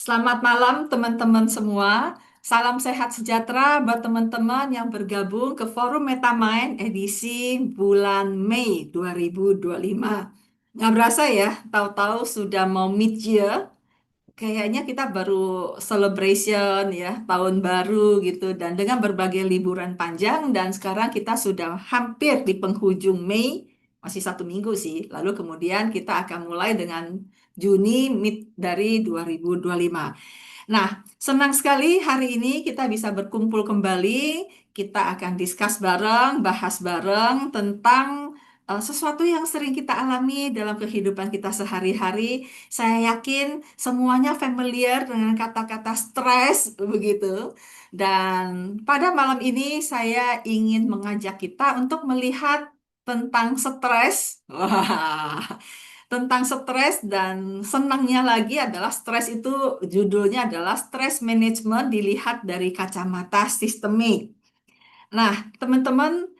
Selamat malam teman-teman semua. Salam sehat sejahtera buat teman-teman yang bergabung ke Forum Metamind edisi bulan Mei 2025. Nggak berasa ya, tahu-tahu sudah mau mid-year. Kayaknya kita baru celebration ya, tahun baru gitu. Dan dengan berbagai liburan panjang dan sekarang kita sudah hampir di penghujung Mei. Masih 1 minggu sih. Lalu kemudian kita akan mulai dengan Juni mid dari 2025. Nah, senang sekali hari ini kita bisa berkumpul kembali. Kita akan discuss bareng, bahas bareng tentang sesuatu yang sering kita alami dalam kehidupan kita sehari-hari. Saya yakin semuanya familiar dengan kata-kata stres, begitu. Dan pada malam ini saya ingin mengajak kita untuk melihat tentang stres. Wah, tentang stres dan senangnya lagi adalah stres itu judulnya adalah stress management dilihat dari kacamata sistemik. Nah, teman-teman,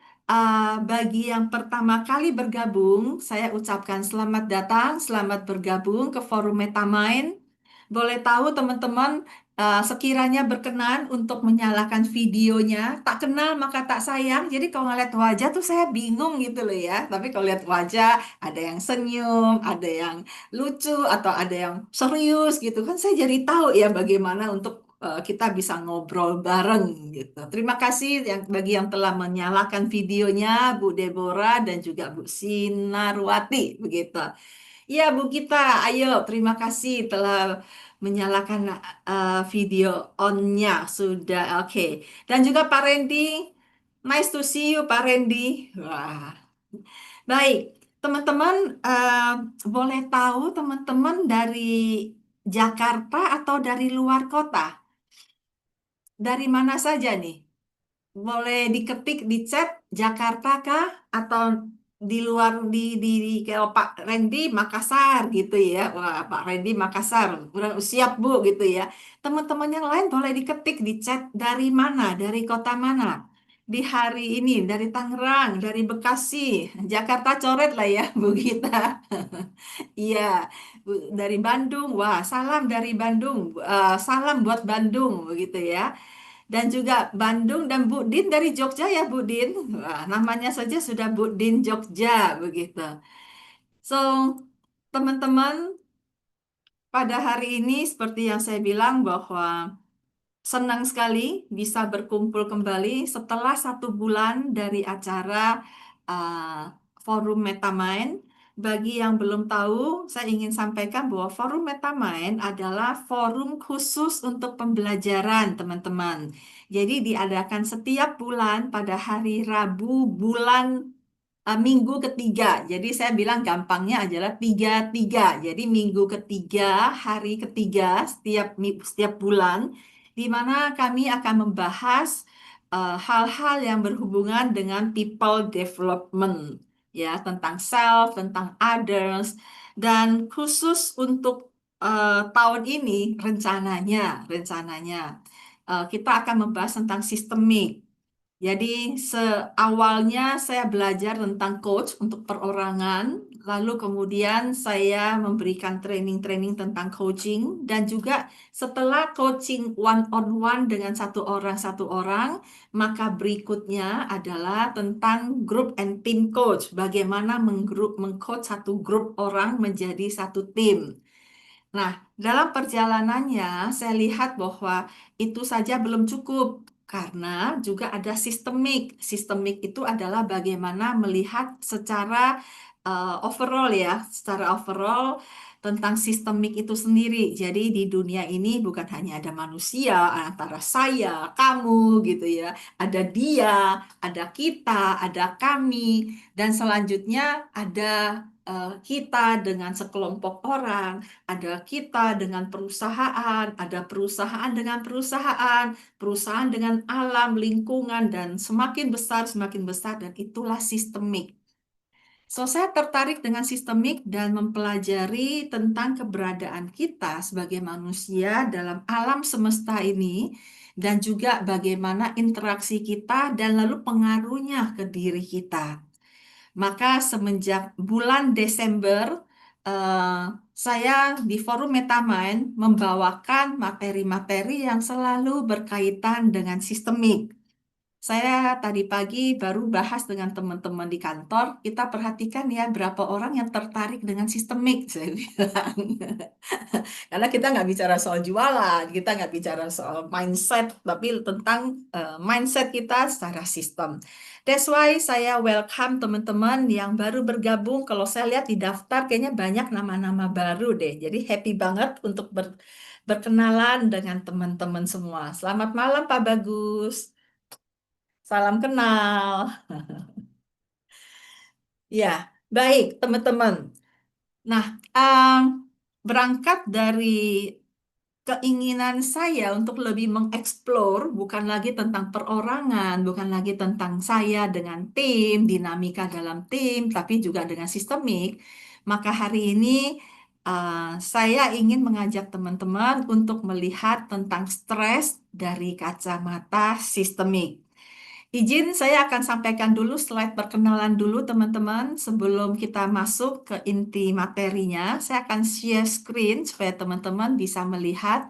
bagi yang pertama kali bergabung, saya ucapkan selamat datang, selamat bergabung ke Forum Metamind. Boleh tahu teman-teman, sekiranya berkenan untuk menyalakan videonya, tak kenal maka tak sayang. Jadi kalau ngeliat wajah tuh saya bingung gitu loh ya. Tapi kalau lihat wajah, ada yang senyum, ada yang lucu, atau ada yang serius gitu kan. Saya jadi tahu ya bagaimana untuk kita bisa ngobrol bareng gitu. Terima kasih bagi yang telah menyalakan videonya, Bu Deborah dan juga Bu Sinarwati begitu. Ya, Bu Gita, ayo terima kasih telah menyalakan video on-nya sudah oke. Dan juga Pak Randy, nice to see you Pak Randy. Wah, baik. Teman-teman, boleh tahu teman-teman dari Jakarta atau dari luar kota? Dari mana saja nih? Boleh diketik di chat Jakarta kah atau di luar kalau Pak Randy Makassar gitu ya. Wah, Pak Randy Makassar. Udah siap Bu gitu ya. Teman-teman yang lain boleh diketik di chat dari mana, dari kota mana. Di hari ini dari Tangerang, dari Bekasi, Jakarta coret lah ya Bu Gita. Iya, dari Bandung. Wah, salam dari Bandung. Salam buat Bandung begitu ya. Dan juga Bandung dan Bu Din dari Jogja ya Bu Din. Wah, namanya saja sudah Bu Din Jogja begitu. So, teman-teman, pada hari ini seperti yang saya bilang bahwa senang sekali bisa berkumpul kembali setelah 1 bulan dari acara uh, Forum Metamind. Bagi yang belum tahu, saya ingin sampaikan bahwa Forum Metamind adalah forum khusus untuk pembelajaran, teman-teman. Jadi diadakan setiap bulan pada hari Rabu bulan minggu ketiga. Jadi saya bilang gampangnya adalah tiga tiga. Jadi minggu ketiga, hari ketiga setiap bulan di mana kami akan membahas hal-hal yang berhubungan dengan people development, ya, tentang self, tentang others, dan khusus untuk tahun ini rencananya kita akan membahas tentang sistemik. Jadi seawalnya saya belajar tentang coach untuk perorangan, lalu kemudian saya memberikan training-training tentang coaching dan juga setelah coaching one on one dengan satu orang, maka berikutnya adalah tentang group and team coach, bagaimana mengcoach satu grup orang menjadi satu tim. Nah, dalam perjalanannya saya lihat bahwa itu saja belum cukup karena juga ada sistemik. Sistemik itu adalah bagaimana melihat secara overall ya, secara overall tentang sistemik itu sendiri. Jadi di dunia ini bukan hanya ada manusia, antara saya, kamu gitu ya, ada dia, ada kita, ada kami, dan selanjutnya ada kita dengan sekelompok orang, ada kita dengan perusahaan, ada perusahaan dengan perusahaan, perusahaan dengan alam, lingkungan, dan semakin besar, dan itulah sistemik. So, saya tertarik dengan sistemik dan mempelajari tentang keberadaan kita sebagai manusia dalam alam semesta ini, dan juga bagaimana interaksi kita dan lalu pengaruhnya ke diri kita. Maka semenjak bulan Desember eh, saya di forum MetaMind membawakan materi-materi yang selalu berkaitan dengan sistemik. Saya tadi pagi baru bahas dengan teman-teman di kantor, kita perhatikan ya berapa orang yang tertarik dengan sistemik, saya bilang. Karena kita nggak bicara soal jualan, kita nggak bicara soal mindset, tapi tentang mindset kita secara sistem. That's why saya welcome teman-teman yang baru bergabung. Kalau saya lihat di daftar, kayaknya banyak nama-nama baru deh. Jadi happy banget untuk berkenalan dengan teman-teman semua. Selamat malam, Pak Bagus. Salam kenal. Ya, baik teman-teman. Nah, berangkat dari keinginan saya untuk lebih mengeksplor bukan lagi tentang perorangan, bukan lagi tentang saya dengan tim, dinamika dalam tim, tapi juga dengan sistemik. Maka hari ini saya ingin mengajak teman-teman untuk melihat tentang stres dari kacamata sistemik. Izin saya akan sampaikan dulu slide perkenalan dulu teman-teman sebelum kita masuk ke inti materinya. Saya akan share screen supaya teman-teman bisa melihat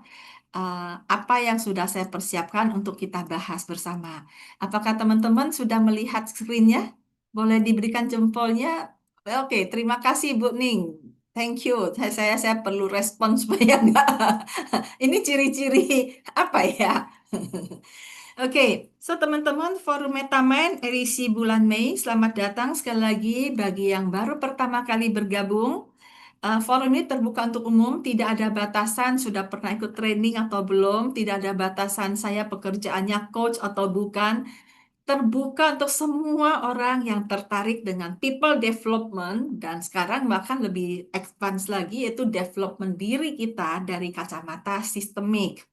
apa yang sudah saya persiapkan untuk kita bahas bersama. Apakah teman-teman sudah melihat screen-nya? Boleh diberikan jempolnya? Oke, terima kasih Bu Ning. Thank you. Saya perlu respon supaya nggak. Ini ciri-ciri apa ya? Oke, so teman-teman Forum Metamain edisi bulan Mei, selamat datang sekali lagi bagi yang baru pertama kali bergabung. Forum ini terbuka untuk umum, tidak ada batasan sudah pernah ikut training atau belum, tidak ada batasan saya pekerjaannya coach atau bukan. Terbuka untuk semua orang yang tertarik dengan people development dan sekarang bahkan lebih advance lagi yaitu development diri kita dari kacamata sistemik.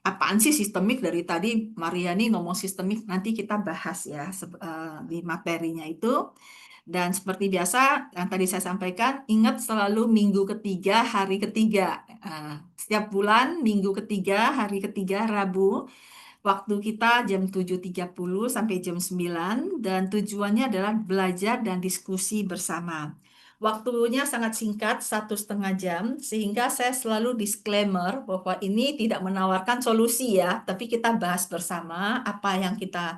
Apaan sih sistemik dari tadi Mariani ngomong sistemik, nanti kita bahas ya di materinya itu. Dan seperti biasa yang tadi saya sampaikan, ingat selalu minggu ketiga, hari ketiga. Setiap bulan minggu ketiga, hari ketiga Rabu, waktu kita jam 7.30 sampai jam 9 dan tujuannya adalah belajar dan diskusi bersama. Waktunya sangat singkat, 1,5 jam, sehingga saya selalu disclaimer bahwa ini tidak menawarkan solusi ya, tapi kita bahas bersama apa yang kita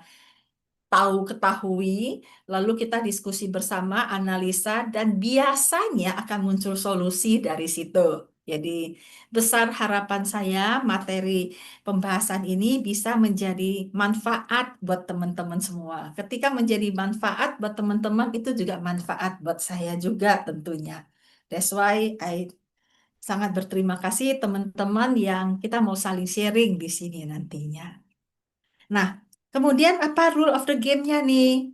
tahu ketahui, lalu kita diskusi bersama, analisa, dan biasanya akan muncul solusi dari situ. Jadi, besar harapan saya materi pembahasan ini bisa menjadi manfaat buat teman-teman semua. Ketika menjadi manfaat buat teman-teman, itu juga manfaat buat saya juga tentunya. That's why I sangat berterima kasih teman-teman yang kita mau saling sharing di sini nantinya. Nah, kemudian apa rule of the game-nya nih?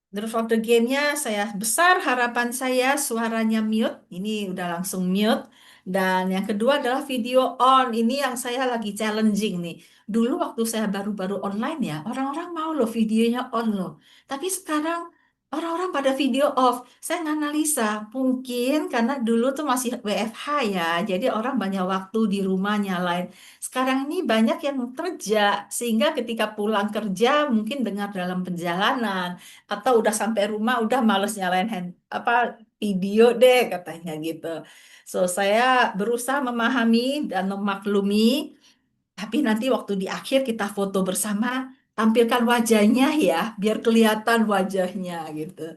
Rule of the game-nya saya besar harapan saya suaranya mute. Ini udah langsung mute. Dan yang kedua adalah video on. Ini yang saya lagi challenging nih. Dulu waktu saya baru-baru online ya, orang-orang mau loh videonya on loh. Tapi sekarang orang-orang pada video off. Saya nganalisa, mungkin karena dulu tuh masih WFH ya, jadi orang banyak waktu di rumah nyalain. Sekarang ini banyak yang kerja, sehingga ketika pulang kerja mungkin dengar dalam perjalanan atau udah sampai rumah udah males nyalain apa video deh katanya gitu. So saya berusaha memahami dan memaklumi, tapi nanti waktu di akhir kita foto bersama, tampilkan wajahnya ya, biar kelihatan wajahnya gitu.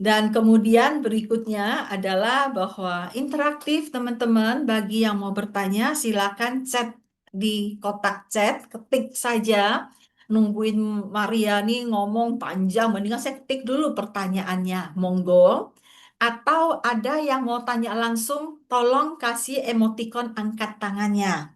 Dan kemudian berikutnya adalah bahwa interaktif teman-teman, bagi yang mau bertanya silakan chat di kotak chat, ketik saja. Nungguin Mariani ngomong panjang, mendingan saya ketik dulu pertanyaannya, monggo. Atau ada yang mau tanya langsung, tolong kasih emotikon angkat tangannya.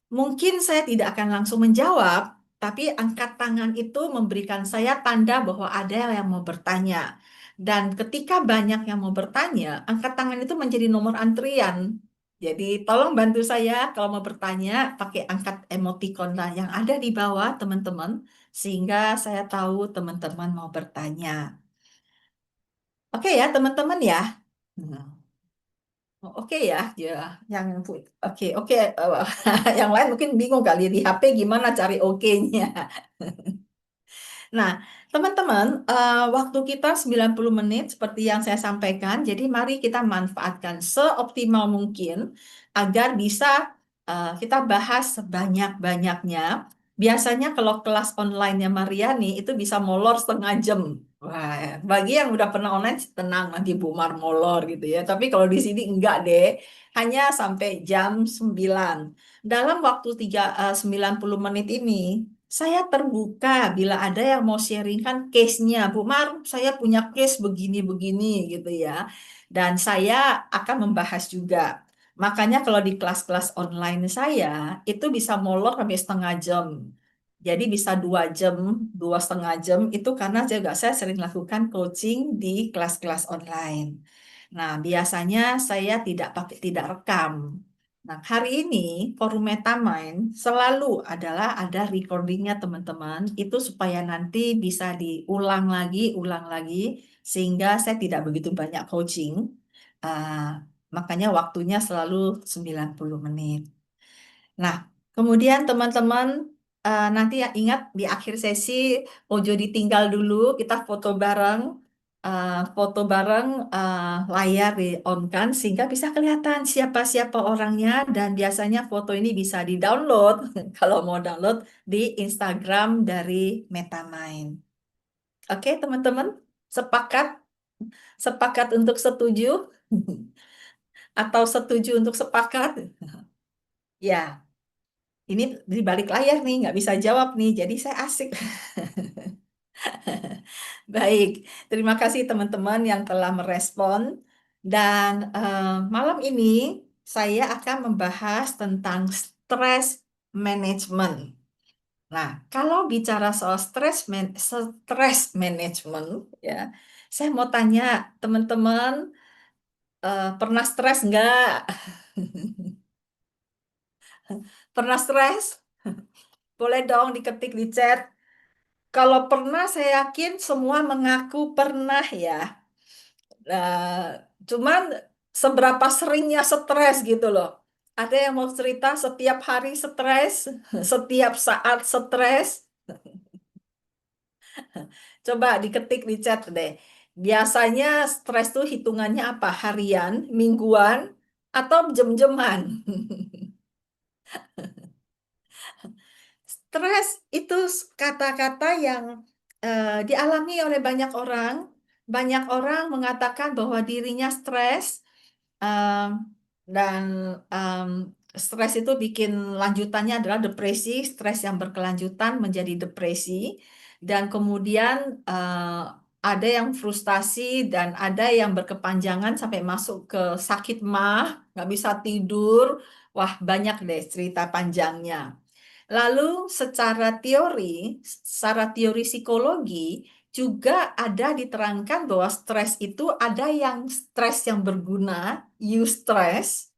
Mungkin saya tidak akan langsung menjawab, tapi angkat tangan itu memberikan saya tanda bahwa ada yang mau bertanya. Dan ketika banyak yang mau bertanya, angkat tangan itu menjadi nomor antrian. Jadi tolong bantu saya kalau mau bertanya pakai angkat emoticon lah yang ada di bawah teman-teman, sehingga saya tahu teman-teman mau bertanya. Oke ya teman-teman ya. Hmm. Oh, oke ya, ya, yang oke, oke, yang lain mungkin bingung kali di HP gimana cari oke-nya. Nah, teman-teman, waktu kita 90 menit seperti yang saya sampaikan, jadi mari kita manfaatkan seoptimal mungkin agar bisa kita bahas sebanyak-banyaknya. Biasanya kalau kelas online-nya Mariani itu bisa molor setengah jam. Wah, bagi yang udah pernah online tenang nanti Bumar molor gitu ya. Tapi kalau di sini enggak deh, hanya sampai jam 9. Dalam waktu 90 menit ini saya terbuka bila ada yang mau sharingkan case-nya. Bu Mar, saya punya case begini-begini gitu ya. Dan saya akan membahas juga. Makanya kalau di kelas-kelas online saya, itu bisa molor sampai setengah jam. Jadi bisa 2 jam, 2,5 jam. Itu karena juga saya sering lakukan coaching di kelas-kelas online. Nah, biasanya saya tidak rekam. Nah, hari ini forum MetaMind selalu ada recordingnya teman-teman. Itu supaya nanti bisa ulang lagi, sehingga saya tidak begitu banyak coaching. Ah, makanya waktunya selalu 90 menit. Nah, kemudian teman-teman nanti ya ingat di akhir sesi Ojo ditinggal dulu, kita foto bareng layar di on kan sehingga bisa kelihatan siapa-siapa orangnya dan biasanya foto ini bisa di-download kalau mau download di Instagram dari MetaMind. Oke, teman-teman, sepakat sepakat untuk setuju atau setuju untuk sepakat? Ya. Ini di balik layar nih, nggak bisa jawab nih, jadi saya asik. Baik, terima kasih teman-teman yang telah merespon. Dan malam ini saya akan membahas tentang stress management. Nah, kalau bicara soal stress management, ya, saya mau tanya teman-teman, pernah stres nggak? Pernah stres? Boleh dong diketik di chat. Kalau pernah, saya yakin semua mengaku pernah ya. Cuman seberapa seringnya stres gitu loh. Ada yang mau cerita setiap hari stres, setiap saat stres. Coba diketik di chat deh. Biasanya stres tuh hitungannya apa? Harian, mingguan, atau jam-jaman? Stres itu kata-kata yang dialami oleh banyak orang. Banyak orang mengatakan bahwa dirinya stres, em, dan em, stres itu bikin lanjutannya adalah depresi. Stres yang berkelanjutan menjadi depresi, dan kemudian ada yang frustasi dan ada yang berkepanjangan sampai masuk ke sakit mah, nggak bisa tidur. Wah, banyak deh cerita panjangnya. Lalu secara teori psikologi juga ada diterangkan bahwa stres itu ada yang stres yang berguna, eustress,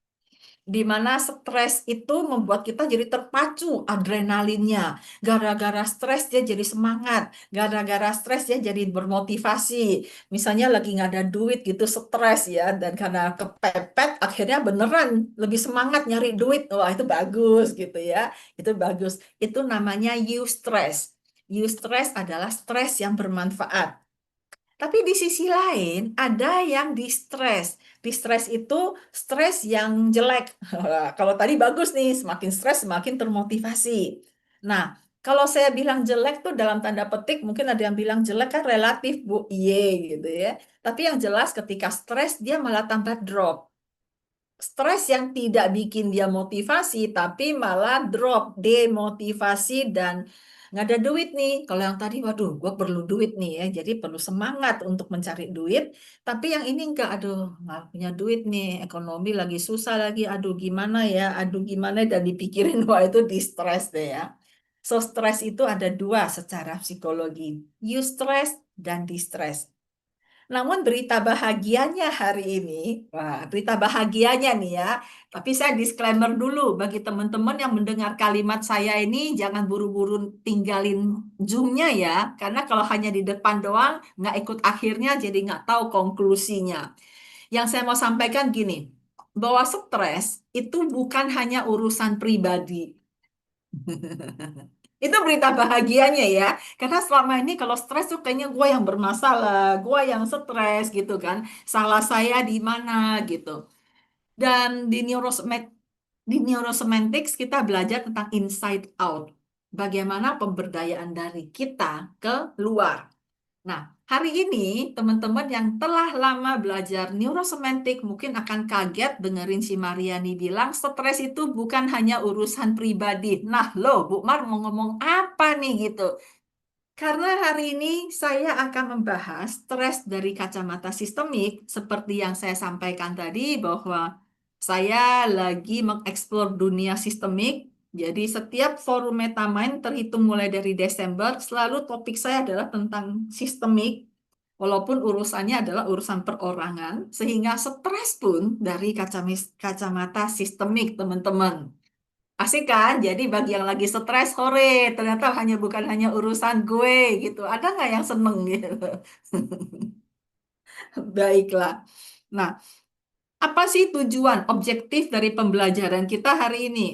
di mana stres itu membuat kita jadi terpacu adrenalinnya. Gara-gara stres dia jadi semangat, gara-gara stres dia jadi bermotivasi. Misalnya lagi nggak ada duit gitu stres ya, dan karena kepepet akhirnya beneran lebih semangat nyari duit. Wah, itu bagus gitu ya. Itu bagus. Itu namanya eustress. Eustress adalah stres yang bermanfaat. Tapi di sisi lain ada yang distress. Distress itu stres yang jelek. Kalau tadi bagus nih, semakin stres semakin termotivasi. Nah, kalau saya bilang jelek tuh dalam tanda petik, mungkin ada yang bilang jelek kan relatif, Bu. Iya gitu ya. Tapi yang jelas ketika stres dia malah tambah drop. Stres yang tidak bikin dia motivasi, tapi malah drop, demotivasi, dan nggak ada duit nih. Kalau yang tadi, waduh, gue perlu duit nih ya, jadi perlu semangat untuk mencari duit. Tapi yang ini nggak, aduh, nggak punya duit nih, ekonomi lagi susah lagi, aduh gimana, dan dipikirin, wah itu di-stres deh ya. So, stres itu ada dua secara psikologi, eustress dan distress. Namun berita bahagianya hari ini, wah berita bahagianya nih ya, tapi saya disclaimer dulu bagi teman-teman yang mendengar kalimat saya ini, jangan buru-buru tinggalin Zoom-nya ya, karena kalau hanya di depan doang, nggak ikut akhirnya, jadi nggak tahu konklusinya. Yang saya mau sampaikan gini, bahwa stres itu bukan hanya urusan pribadi. Itu berita bahagianya ya. Karena selama ini kalau stres tuh kayaknya gue yang bermasalah, gue yang stres gitu kan. Salah saya di mana gitu. Dan di neurosemantics kita belajar tentang inside out. Bagaimana pemberdayaan dari kita ke luar. Nah, hari ini teman-teman yang telah lama belajar neurosemantik mungkin akan kaget dengerin si Mariani bilang stres itu bukan hanya urusan pribadi. Nah, loh, Bu Mar mau ngomong apa nih gitu? Karena hari ini saya akan membahas stres dari kacamata sistemik, seperti yang saya sampaikan tadi bahwa saya lagi mengeksplor dunia sistemik. Jadi setiap forum MetaMind terhitung mulai dari Desember, selalu topik saya adalah tentang sistemik, walaupun urusannya adalah urusan perorangan, sehingga stres pun dari kacamata sistemik, teman-teman. Asik kan? Jadi bagi yang lagi stres, hore, ternyata bukan hanya urusan gue gitu. Ada nggak yang seneng gitu? Baiklah. Nah, apa sih tujuan objektif dari pembelajaran kita hari ini?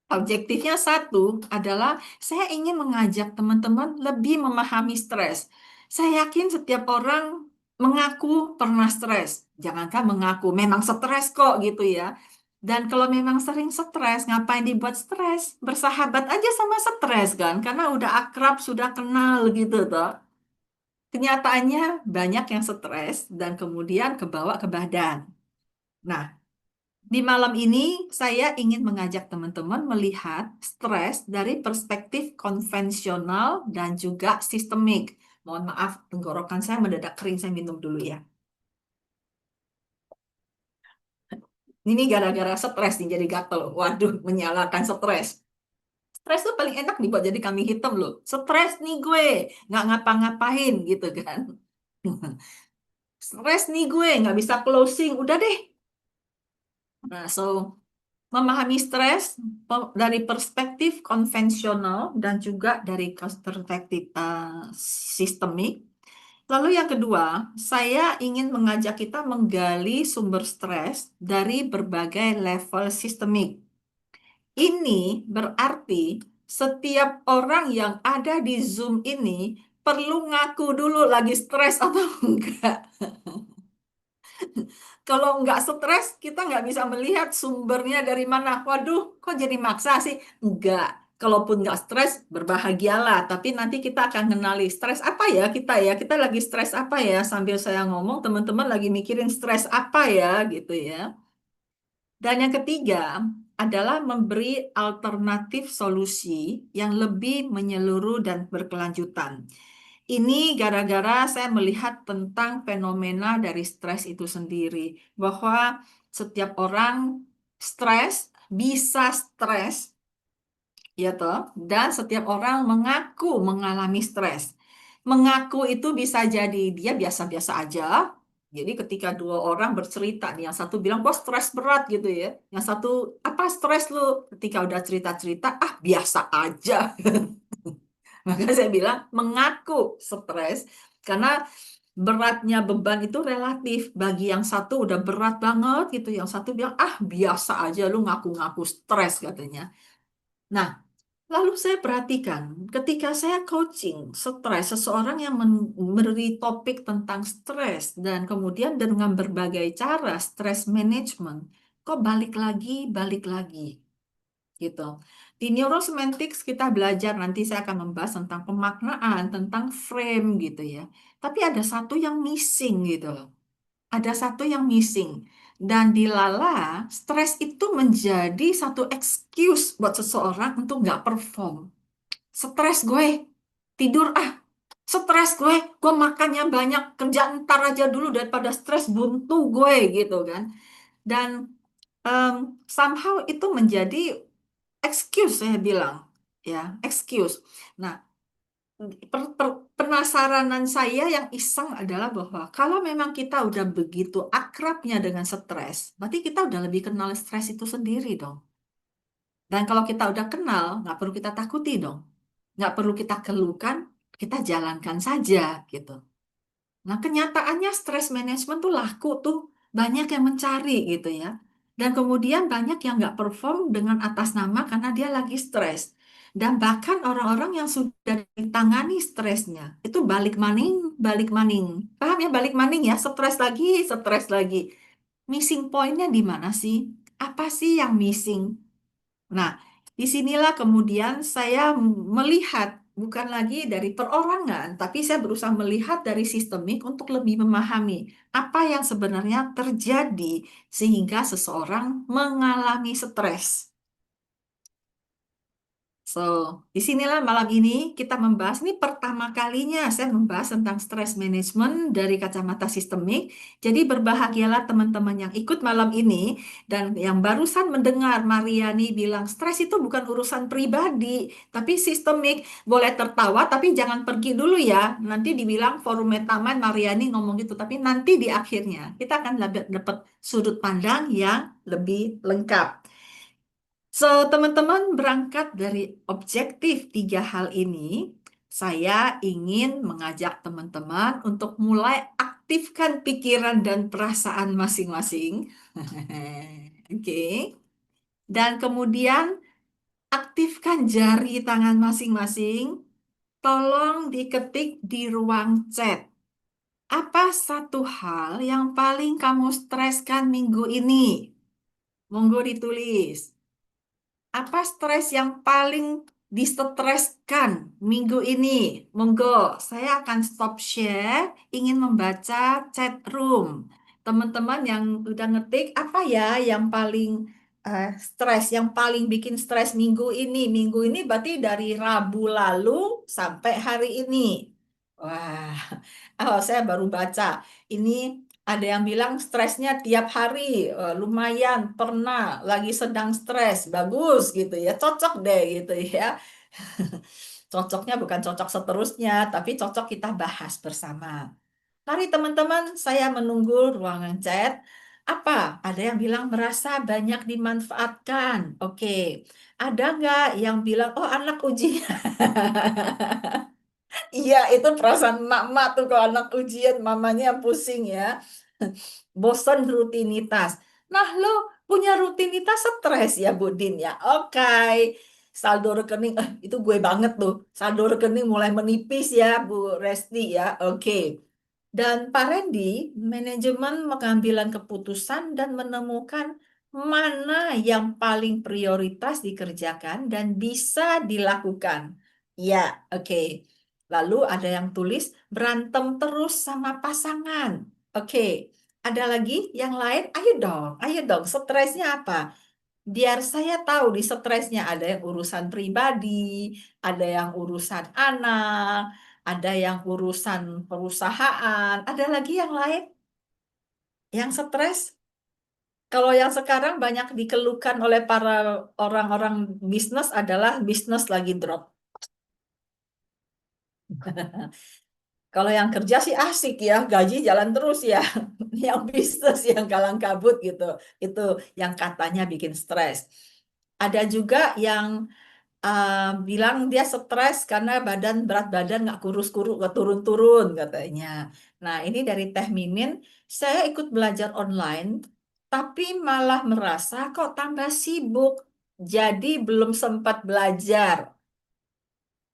Objektifnya satu adalah saya ingin mengajak teman-teman lebih memahami stres. Saya yakin setiap orang mengaku pernah stres. Jangankan mengaku, memang stres kok gitu ya. Dan kalau memang sering stres, ngapain dibuat stres? Bersahabat aja sama stres kan, karena udah akrab, sudah kenal gitu toh. Kenyataannya banyak yang stres dan kemudian kebawa ke badan. Nah, di malam ini, saya ingin mengajak teman-teman melihat stres dari perspektif konvensional dan juga sistemik. Mohon maaf, tenggorokan saya mendadak kering, saya minum dulu ya. Ini gara-gara stres nih, jadi gatel. Waduh, menyalakan stres. Stres tuh paling enak dibuat jadi kambing hitam loh. Stres nih gue, nggak ngapa-ngapain gitu kan. Stres nih gue, nggak bisa closing. Udah deh. Nah, memahami stres dari perspektif konvensional dan juga dari perspektif sistemik. Lalu yang kedua, saya ingin mengajak kita menggali sumber stres dari berbagai level sistemik. Ini berarti setiap orang yang ada di Zoom ini perlu ngaku dulu lagi stres atau enggak. Kalau nggak stres, kita nggak bisa melihat sumbernya dari mana. Waduh, kok jadi maksa sih? Enggak. Kalaupun nggak stres, berbahagialah. Tapi nanti kita akan kenali stres apa ya kita ya. Kita lagi stres apa ya? Sambil saya ngomong, teman-teman lagi mikirin stres apa ya gitu ya. Dan yang ketiga adalah memberi alternatif solusi yang lebih menyeluruh dan berkelanjutan. Ini gara-gara saya melihat tentang fenomena dari stres itu sendiri, bahwa setiap orang stres, bisa stres, ya toh, dan setiap orang mengaku mengalami stres. Mengaku itu bisa jadi dia biasa-biasa aja. Jadi ketika dua orang bercerita nih, yang satu bilang, "Gua stres berat," gitu ya. Yang satu, "Apa stres lu?" Ketika udah cerita-cerita, "Ah, biasa aja." Maka saya bilang mengaku stres karena beratnya beban itu relatif. Bagi yang satu udah berat banget gitu, yang satu bilang, "Ah, biasa aja lu ngaku-ngaku stres," katanya. Nah, lalu saya perhatikan ketika saya coaching stres seseorang yang memberi topik tentang stres dan kemudian dengan berbagai cara stress management, kok balik lagi gitu. Di neurosemantics kita belajar, nanti saya akan membahas tentang pemaknaan, tentang frame gitu ya. Tapi ada satu yang missing gitu loh. Ada satu yang missing. Dan dilala, stres itu menjadi satu excuse buat seseorang untuk nggak perform. Stres gue, tidur ah. Stres gue makannya banyak, kerja ntar aja dulu daripada stres buntu gue gitu kan. Dan em, somehow itu menjadi excuse saya bilang, ya, excuse. Nah, penasaranan saya yang iseng adalah bahwa kalau memang kita udah begitu akrabnya dengan stres, berarti kita udah lebih kenal stres itu sendiri dong. Dan kalau kita udah kenal, nggak perlu kita takuti dong. Nggak perlu kita keluhkan, kita jalankan saja gitu. Nah, kenyataannya stres manajemen tuh laku tuh. Banyak yang mencari gitu ya. Dan kemudian banyak yang nggak perform dengan atas nama karena dia lagi stres. Dan bahkan orang-orang yang sudah ditangani stresnya, itu balik maning. Paham ya balik maning ya? Stres lagi, stres lagi. Missing pointnya di mana sih? Apa sih yang missing? Nah, disinilah kemudian saya melihat bukan lagi dari perorangan, tapi saya berusaha melihat dari sistemik untuk lebih memahami apa yang sebenarnya terjadi sehingga seseorang mengalami stres. So, disinilah malam ini kita membahas, ini pertama kalinya saya membahas tentang stress management dari kacamata sistemik. Jadi berbahagialah teman-teman yang ikut malam ini dan yang barusan mendengar Mariani bilang stres itu bukan urusan pribadi, tapi sistemik. Boleh tertawa, tapi jangan pergi dulu ya. Nanti dibilang forum Metaman Mariani ngomong gitu, tapi nanti di akhirnya kita akan dapat sudut pandang yang lebih lengkap. So, teman-teman berangkat dari objektif tiga hal ini, saya ingin mengajak teman-teman untuk mulai aktifkan pikiran dan perasaan masing-masing. Oke. Dan kemudian aktifkan jari tangan masing-masing. Tolong diketik di ruang chat. Apa satu hal yang paling kamu streskan minggu ini? Monggo ditulis. Apa stres yang paling disetreskan minggu ini? Monggo, saya akan stop share, ingin membaca chat room. Teman-teman yang udah ngetik, apa ya yang paling stres, yang paling bikin stres minggu ini? Minggu ini berarti dari Rabu lalu sampai hari ini. Wah, oh, saya baru baca. Ini ada yang bilang stresnya tiap hari, lumayan, pernah, lagi sedang stres, bagus gitu ya, cocok deh gitu ya. Cocoknya bukan cocok seterusnya, tapi cocok kita bahas bersama. Mari teman-teman, saya menunggu ruangan chat. Apa? Ada yang bilang merasa banyak dimanfaatkan. Oke. Ada nggak yang bilang, oh anak ujian? Iya, itu perasaan emak-emak tuh kalau anak ujian, mamanya yang pusing ya. Bosan rutinitas. Nah, lo punya rutinitas stres ya, Budin ya. Oke. Saldo rekening, itu gue banget tuh. Saldo rekening mulai menipis ya, Bu Resti ya. Oke. Dan Pak Randy, manajemen pengambilan keputusan dan menemukan mana yang paling prioritas dikerjakan dan bisa dilakukan. Ya, oke. Lalu ada yang tulis berantem terus sama pasangan. Oke. Ada lagi yang lain? Ayo dong. Stresnya apa? Biar saya tahu di stresnya ada yang urusan pribadi, ada yang urusan anak, ada yang urusan perusahaan, ada lagi yang lain yang stres. Kalau yang sekarang banyak dikeluhkan oleh para orang-orang bisnis adalah bisnis lagi drop. Kalau yang kerja sih asik ya, gaji jalan terus ya. Yang bisnis yang kalang kabut gitu, itu yang katanya bikin stres. Ada juga yang bilang dia stres karena berat badan nggak kurus-kurus, nggak turun-turun katanya. Nah, ini dari Teh Mimin, saya ikut belajar online, tapi malah merasa kok tambah sibuk, jadi belum sempat belajar.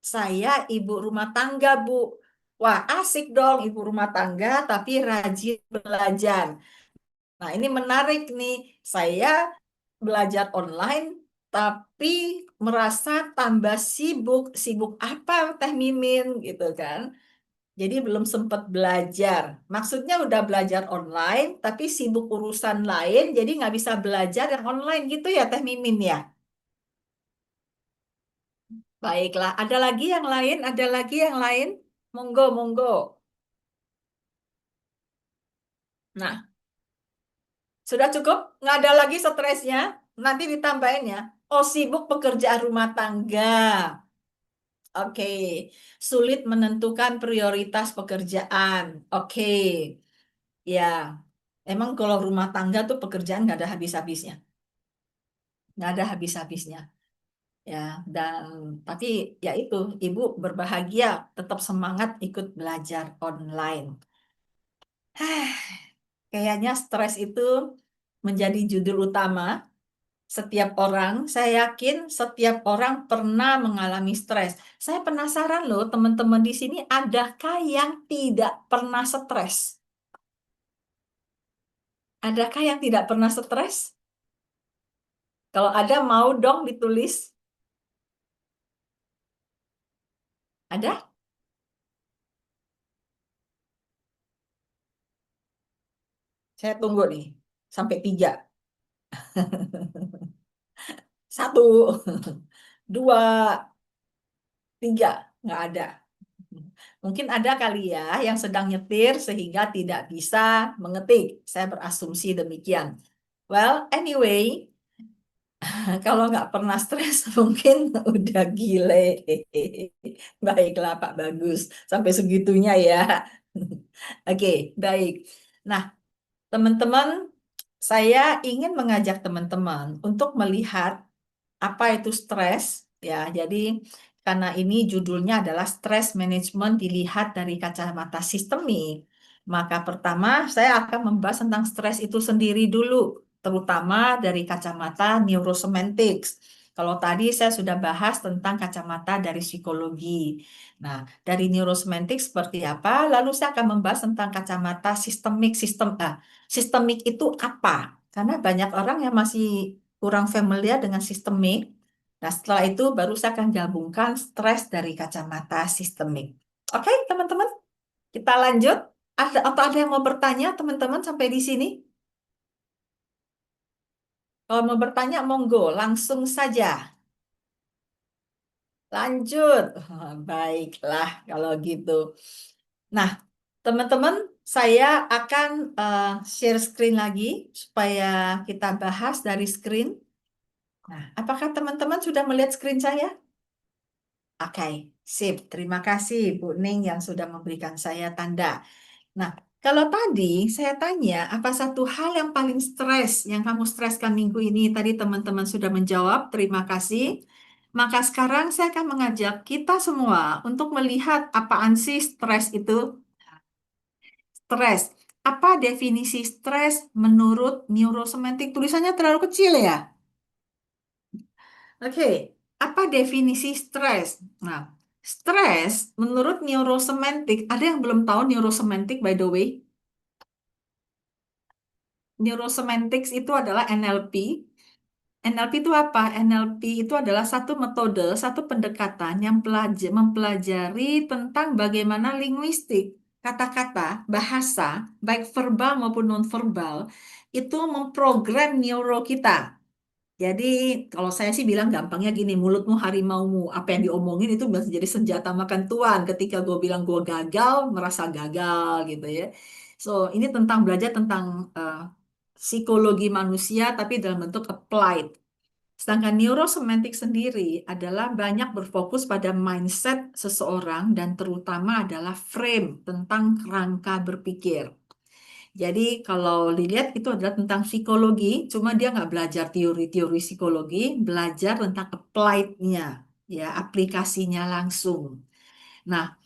Saya ibu rumah tangga, Bu. Wah, asik dong ibu rumah tangga, tapi rajin belajar. Nah, ini menarik nih. Saya belajar online, tapi merasa tambah sibuk. Sibuk apa, Teh Mimin, gitu kan? Jadi belum sempat belajar. Maksudnya udah belajar online, tapi sibuk urusan lain, jadi nggak bisa belajar yang online gitu ya, Teh Mimin ya? Baiklah, ada lagi yang lain, ada lagi yang lain. Monggo, monggo. Nah, sudah cukup? Nggak ada lagi stresnya? Nanti ditambahin ya. Oh, sibuk pekerjaan rumah tangga. Oke, sulit menentukan prioritas pekerjaan. Oke, ya. Emang kalau rumah tangga tuh pekerjaan nggak ada habis-habisnya, nggak ada habis-habisnya. Ya, dan tapi ya itu, ibu berbahagia, tetap semangat ikut belajar online. Kayaknya stres itu menjadi judul utama. Setiap orang, saya yakin setiap orang pernah mengalami stres. Saya penasaran loh, teman-teman di sini, adakah yang tidak pernah stres? Adakah yang tidak pernah stres? Kalau ada, mau dong ditulis. Ada? Saya tunggu nih, sampai 3. Satu, dua, 3. Nggak ada. Mungkin ada kali ya yang sedang nyetir sehingga tidak bisa mengetik. Saya berasumsi demikian. Well, anyway, kalau nggak pernah stres mungkin udah gile. Baiklah Pak Bagus, sampai segitunya ya. Oke, baik. Nah, teman-teman, saya ingin mengajak teman-teman untuk melihat apa itu stres ya. Jadi karena ini judulnya adalah stres management dilihat dari kacamata sistemik, maka pertama saya akan membahas tentang stres itu sendiri dulu, terutama dari kacamata neurosemantics. Kalau tadi saya sudah bahas tentang kacamata dari psikologi. Nah, dari neurosemantik seperti apa? Lalu saya akan membahas tentang kacamata sistemik itu apa? Karena banyak orang yang masih kurang familiar dengan sistemik. Nah, setelah itu baru saya akan gabungkan stres dari kacamata sistemik. Oke, teman-teman, kita lanjut. Ada yang mau bertanya, teman-teman, sampai di sini? Kalau mau bertanya, monggo, langsung saja. Lanjut. Baiklah, kalau gitu. Nah, teman-teman, saya akan share screen lagi supaya kita bahas dari screen. Nah, apakah teman-teman sudah melihat screen saya? Oke, sip. Terima kasih Bu Ning yang sudah memberikan saya tanda. Nah, kalau tadi saya tanya, apa satu hal yang paling stres yang kamu streskan minggu ini? Tadi teman-teman sudah menjawab, terima kasih. Maka sekarang saya akan mengajak kita semua untuk melihat apaan sih stres itu. Stres. Apa definisi stres menurut neurosemantik? Tulisannya terlalu kecil ya? Oke, apa definisi stres? Nah, stres menurut neurosemantik, ada yang belum tahu neurosemantik by the way? Neurosemantics itu adalah NLP. NLP itu apa? NLP itu adalah satu metode, satu pendekatan yang mempelajari tentang bagaimana linguistik, kata-kata, bahasa, baik verbal maupun nonverbal, itu memprogram neuro kita. Jadi kalau saya sih bilang gampangnya gini, mulutmu harimaumu, apa yang diomongin itu bisa jadi senjata makan tuan. Ketika gue bilang gue gagal, merasa gagal gitu ya. So ini tentang belajar tentang psikologi manusia tapi dalam bentuk applied. Sedangkan neurosemantik sendiri adalah banyak berfokus pada mindset seseorang dan terutama adalah frame tentang kerangka berpikir. Jadi kalau dilihat itu adalah tentang psikologi, cuma dia nggak belajar teori-teori psikologi, belajar tentang applied-nya, ya aplikasinya langsung. Nah,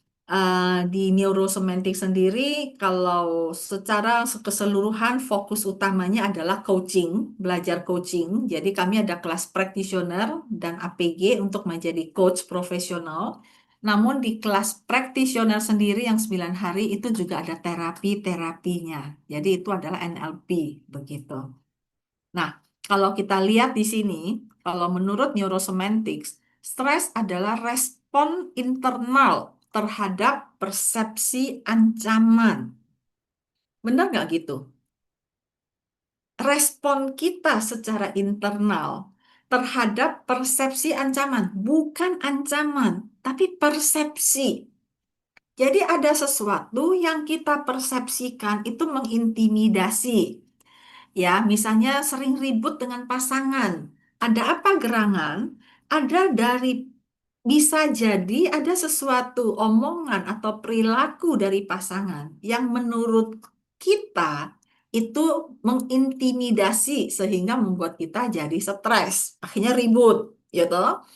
di neurosemantik sendiri, kalau secara keseluruhan fokus utamanya adalah coaching, belajar coaching. Jadi kami ada kelas practitioner dan APG untuk menjadi coach profesional. Namun di kelas practitioner sendiri yang 9 hari itu juga ada terapi-terapinya. Jadi itu adalah NLP, begitu. Nah, kalau kita lihat di sini, kalau menurut neurosemantics, stres adalah respon internal terhadap persepsi ancaman. Benar nggak gitu? Respon kita secara internal terhadap persepsi ancaman, bukan ancaman, tapi persepsi. Jadi ada sesuatu yang kita persepsikan itu mengintimidasi. Ya, misalnya sering ribut dengan pasangan. Ada apa gerangan? Ada dari bisa jadi ada sesuatu omongan atau perilaku dari pasangan yang menurut kita itu mengintimidasi sehingga membuat kita jadi stres. Akhirnya ribut, ya toh?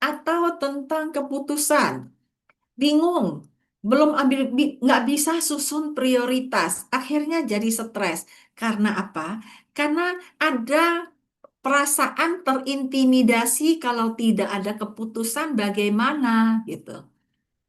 Atau tentang keputusan. Bingung, belum ambil, nggak bisa susun prioritas, akhirnya jadi stres. Karena apa? Karena ada perasaan terintimidasi kalau tidak ada keputusan bagaimana gitu.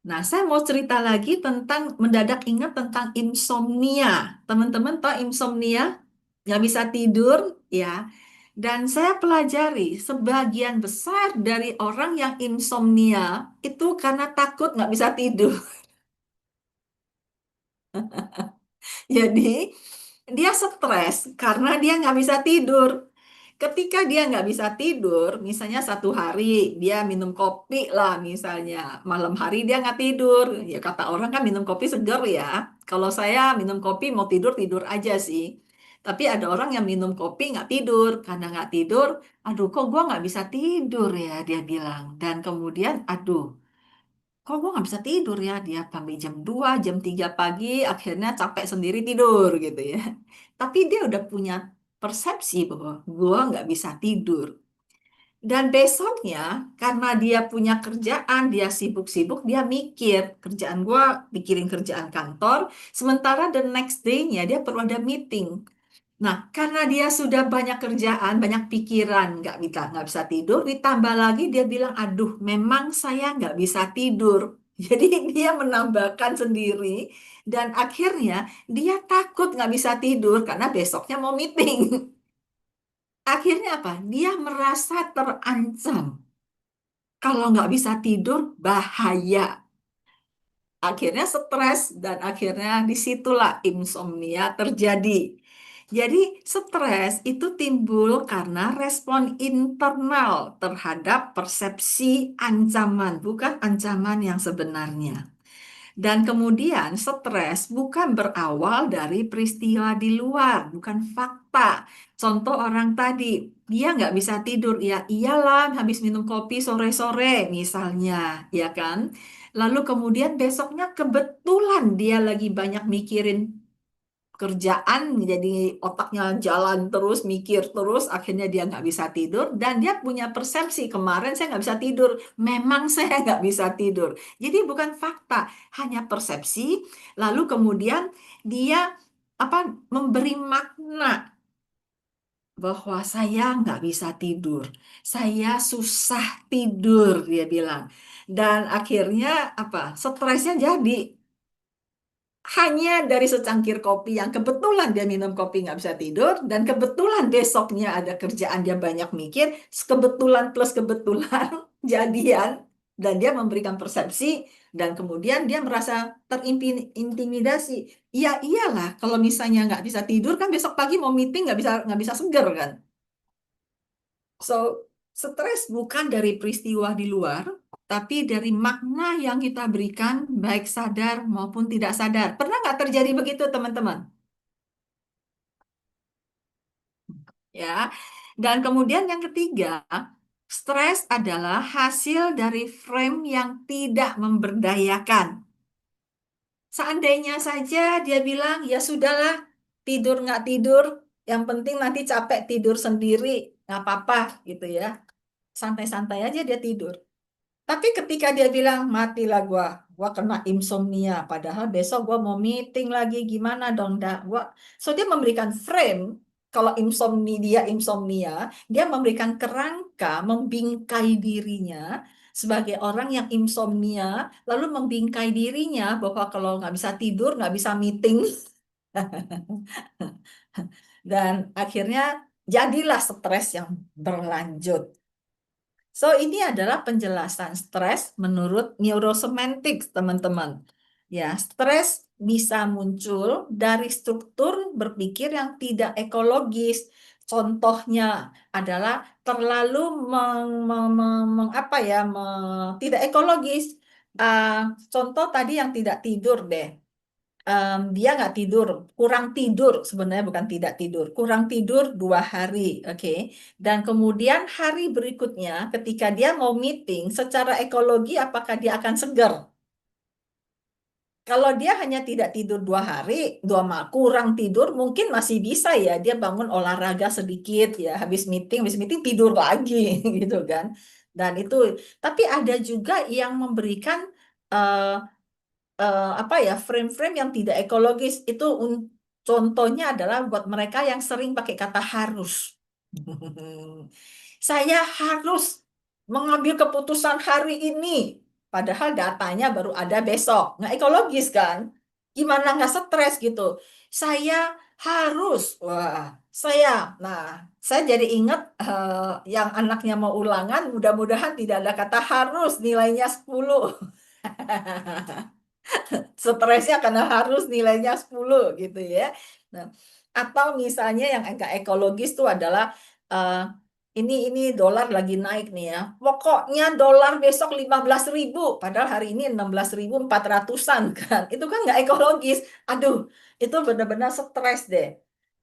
Nah, saya mau cerita lagi tentang mendadak ingat tentang insomnia. Teman-teman tahu insomnia? Nggak bisa tidur, ya. Dan saya pelajari sebagian besar dari orang yang insomnia itu karena takut nggak bisa tidur. Jadi dia stres karena dia nggak bisa tidur. Ketika dia nggak bisa tidur, misalnya satu hari dia minum kopi lah misalnya, malam hari dia nggak tidur. Ya kata orang kan minum kopi seger ya. Kalau saya minum kopi mau tidur tidur aja sih. Tapi ada orang yang minum kopi nggak tidur karena nggak tidur. Aduh, kok gua nggak bisa tidur ya dia bilang. Dan kemudian, aduh, kok gue nggak bisa tidur ya, dia sampai jam 2 jam 3 pagi, akhirnya capek sendiri tidur gitu ya. Tapi dia udah punya persepsi bahwa gue nggak bisa tidur. Dan besoknya, karena dia punya kerjaan, dia sibuk-sibuk, dia mikir, kerjaan gue, pikirin kerjaan kantor, sementara the next day-nya dia perlu ada meeting. Nah, karena dia sudah banyak kerjaan, banyak pikiran, nggak bisa tidur, ditambah lagi dia bilang, aduh, memang saya nggak bisa tidur. Jadi dia menambahkan sendiri, dan akhirnya dia takut nggak bisa tidur karena besoknya mau meeting. Akhirnya apa? Dia merasa terancam. Kalau nggak bisa tidur, bahaya. Akhirnya stres dan akhirnya disitulah insomnia terjadi. Jadi stres itu timbul karena respon internal terhadap persepsi ancaman, bukan ancaman yang sebenarnya. Dan kemudian stres bukan berawal dari peristiwa di luar, bukan fakta. Contoh orang tadi, dia nggak bisa tidur, ya iyalah habis minum kopi sore-sore misalnya, ya kan? Lalu kemudian besoknya kebetulan dia lagi banyak mikirin kerjaan, jadi otaknya jalan terus, mikir terus, akhirnya dia nggak bisa tidur, dan dia punya persepsi, kemarin saya nggak bisa tidur, memang saya nggak bisa tidur. Jadi bukan fakta, hanya persepsi, lalu kemudian dia apa memberi makna bahwa saya nggak bisa tidur, saya susah tidur, dia bilang. Dan akhirnya apa? Stresnya jadi hanya dari secangkir kopi yang kebetulan dia minum kopi nggak bisa tidur dan kebetulan besoknya ada kerjaan dia banyak mikir, kebetulan plus kebetulan jadian dan dia memberikan persepsi dan kemudian dia merasa terintimidasi. Ya iyalah kalau misalnya nggak bisa tidur kan besok pagi mau meeting nggak bisa seger kan. So, stres bukan dari peristiwa di luar, tapi dari makna yang kita berikan, baik sadar maupun tidak sadar. Pernah nggak terjadi begitu, teman-teman? Ya. Dan kemudian yang ketiga, stres adalah hasil dari frame yang tidak memberdayakan. Seandainya saja dia bilang, ya sudahlah, tidur nggak tidur, yang penting nanti capek tidur sendiri, nggak apa-apa gitu ya. Santai-santai aja dia tidur. Tapi ketika dia bilang matilah gua kena insomnia, padahal besok gua mau meeting lagi gimana dong, dak? So dia memberikan frame kalau insomnia, dia memberikan kerangka, membingkai dirinya sebagai orang yang insomnia, lalu membingkai dirinya bahwa kalau nggak bisa tidur, nggak bisa meeting, dan akhirnya jadilah stres yang berlanjut. So, ini adalah penjelasan stres menurut neurosemantik, teman-teman. Ya, stres bisa muncul dari struktur berpikir yang tidak ekologis. Contohnya adalah terlalu apa ya, tidak ekologis. Contoh tadi yang tidak tidur deh, dia nggak tidur, kurang tidur sebenarnya bukan tidak tidur, kurang tidur 2 hari, oke. Dan kemudian hari berikutnya ketika dia mau meeting, secara ekologi apakah dia akan segar? Kalau dia hanya tidak tidur 2 hari, kurang tidur, mungkin masih bisa ya dia bangun olahraga sedikit ya, habis meeting tidur lagi gitu kan. Dan itu, tapi ada juga yang memberikan eh, apa ya frame-frame yang tidak ekologis itu contohnya adalah buat mereka yang sering pakai kata harus. Saya harus mengambil keputusan hari ini, padahal datanya baru ada besok. Nggak ekologis kan? Gimana nggak stres gitu? Saya harus, wah, saya, nah, saya jadi ingat yang anaknya mau ulangan, mudah-mudahan tidak ada kata harus, nilainya 10. Stresnya karena harus nilainya 10 gitu ya. Nah, atau misalnya yang agak ekologis itu adalah eh, ini dolar lagi naik nih ya. Pokoknya dolar besok 15.000, padahal hari ini 16.400-an kan. Itu kan nggak ekologis. Aduh, itu benar-benar stres deh.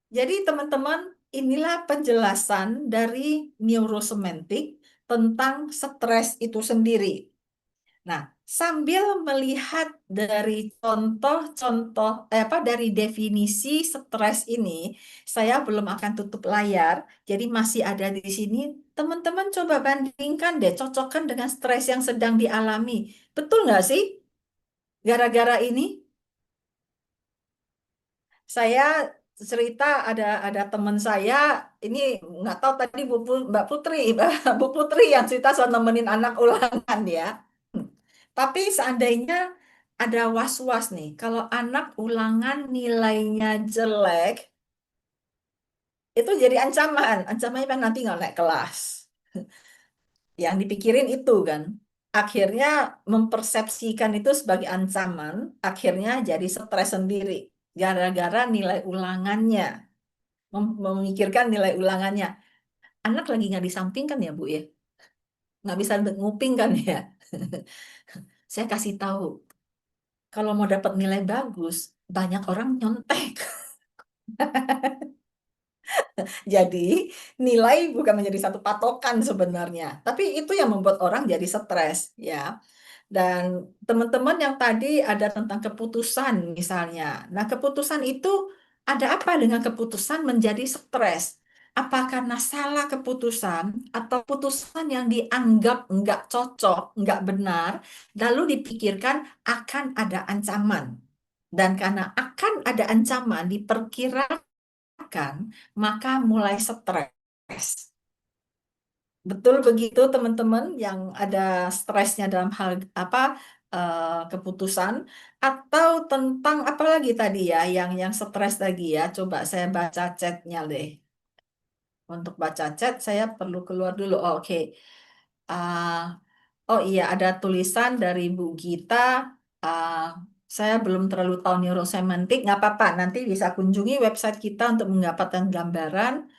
Jadi teman-teman, inilah penjelasan dari neurosemantik tentang stres itu sendiri. Nah, sambil melihat dari contoh-contoh, dari definisi stres ini, saya belum akan tutup layar, jadi masih ada di sini. Teman-teman coba bandingkan deh, cocokkan dengan stres yang sedang dialami. Betul nggak sih? Gara-gara ini, saya cerita ada teman saya, ini nggak tahu tadi Mbak Putri, Bu Putri yang cerita soal nemenin anak ulangan ya. Tapi seandainya ada was-was nih, kalau anak ulangan nilainya jelek, itu jadi ancaman. Ancamannya kan nanti nggak naik kelas. Yang dipikirin itu kan. Akhirnya mempersepsikan itu sebagai ancaman, akhirnya jadi stres sendiri. Gara-gara nilai ulangannya. Memikirkan nilai ulangannya. Anak lagi nggak disampingkan ya Bu ya? Nggak bisa nguping kan ya? Saya kasih tahu, kalau mau dapat nilai bagus, banyak orang nyontek. Jadi, nilai bukan menjadi satu patokan sebenarnya, tapi itu yang membuat orang jadi stres, ya. Dan teman-teman yang tadi ada tentang keputusan misalnya. Nah, keputusan itu ada apa dengan keputusan menjadi stres? Apa karena salah keputusan atau keputusan yang dianggap nggak cocok, nggak benar, lalu dipikirkan akan ada ancaman. Dan karena akan ada ancaman, diperkirakan maka mulai stres. Betul begitu teman-teman yang ada stresnya dalam hal apa keputusan atau tentang apa lagi tadi ya yang stres lagi ya. Coba saya baca chatnya deh. Untuk baca chat saya perlu keluar dulu. Oh, oke. Ah, oh iya ada tulisan dari Bu Gita. Ah, saya belum terlalu tahu neurosemantik. Nggak apa-apa. Nanti bisa kunjungi website kita untuk mendapatkan gambaran.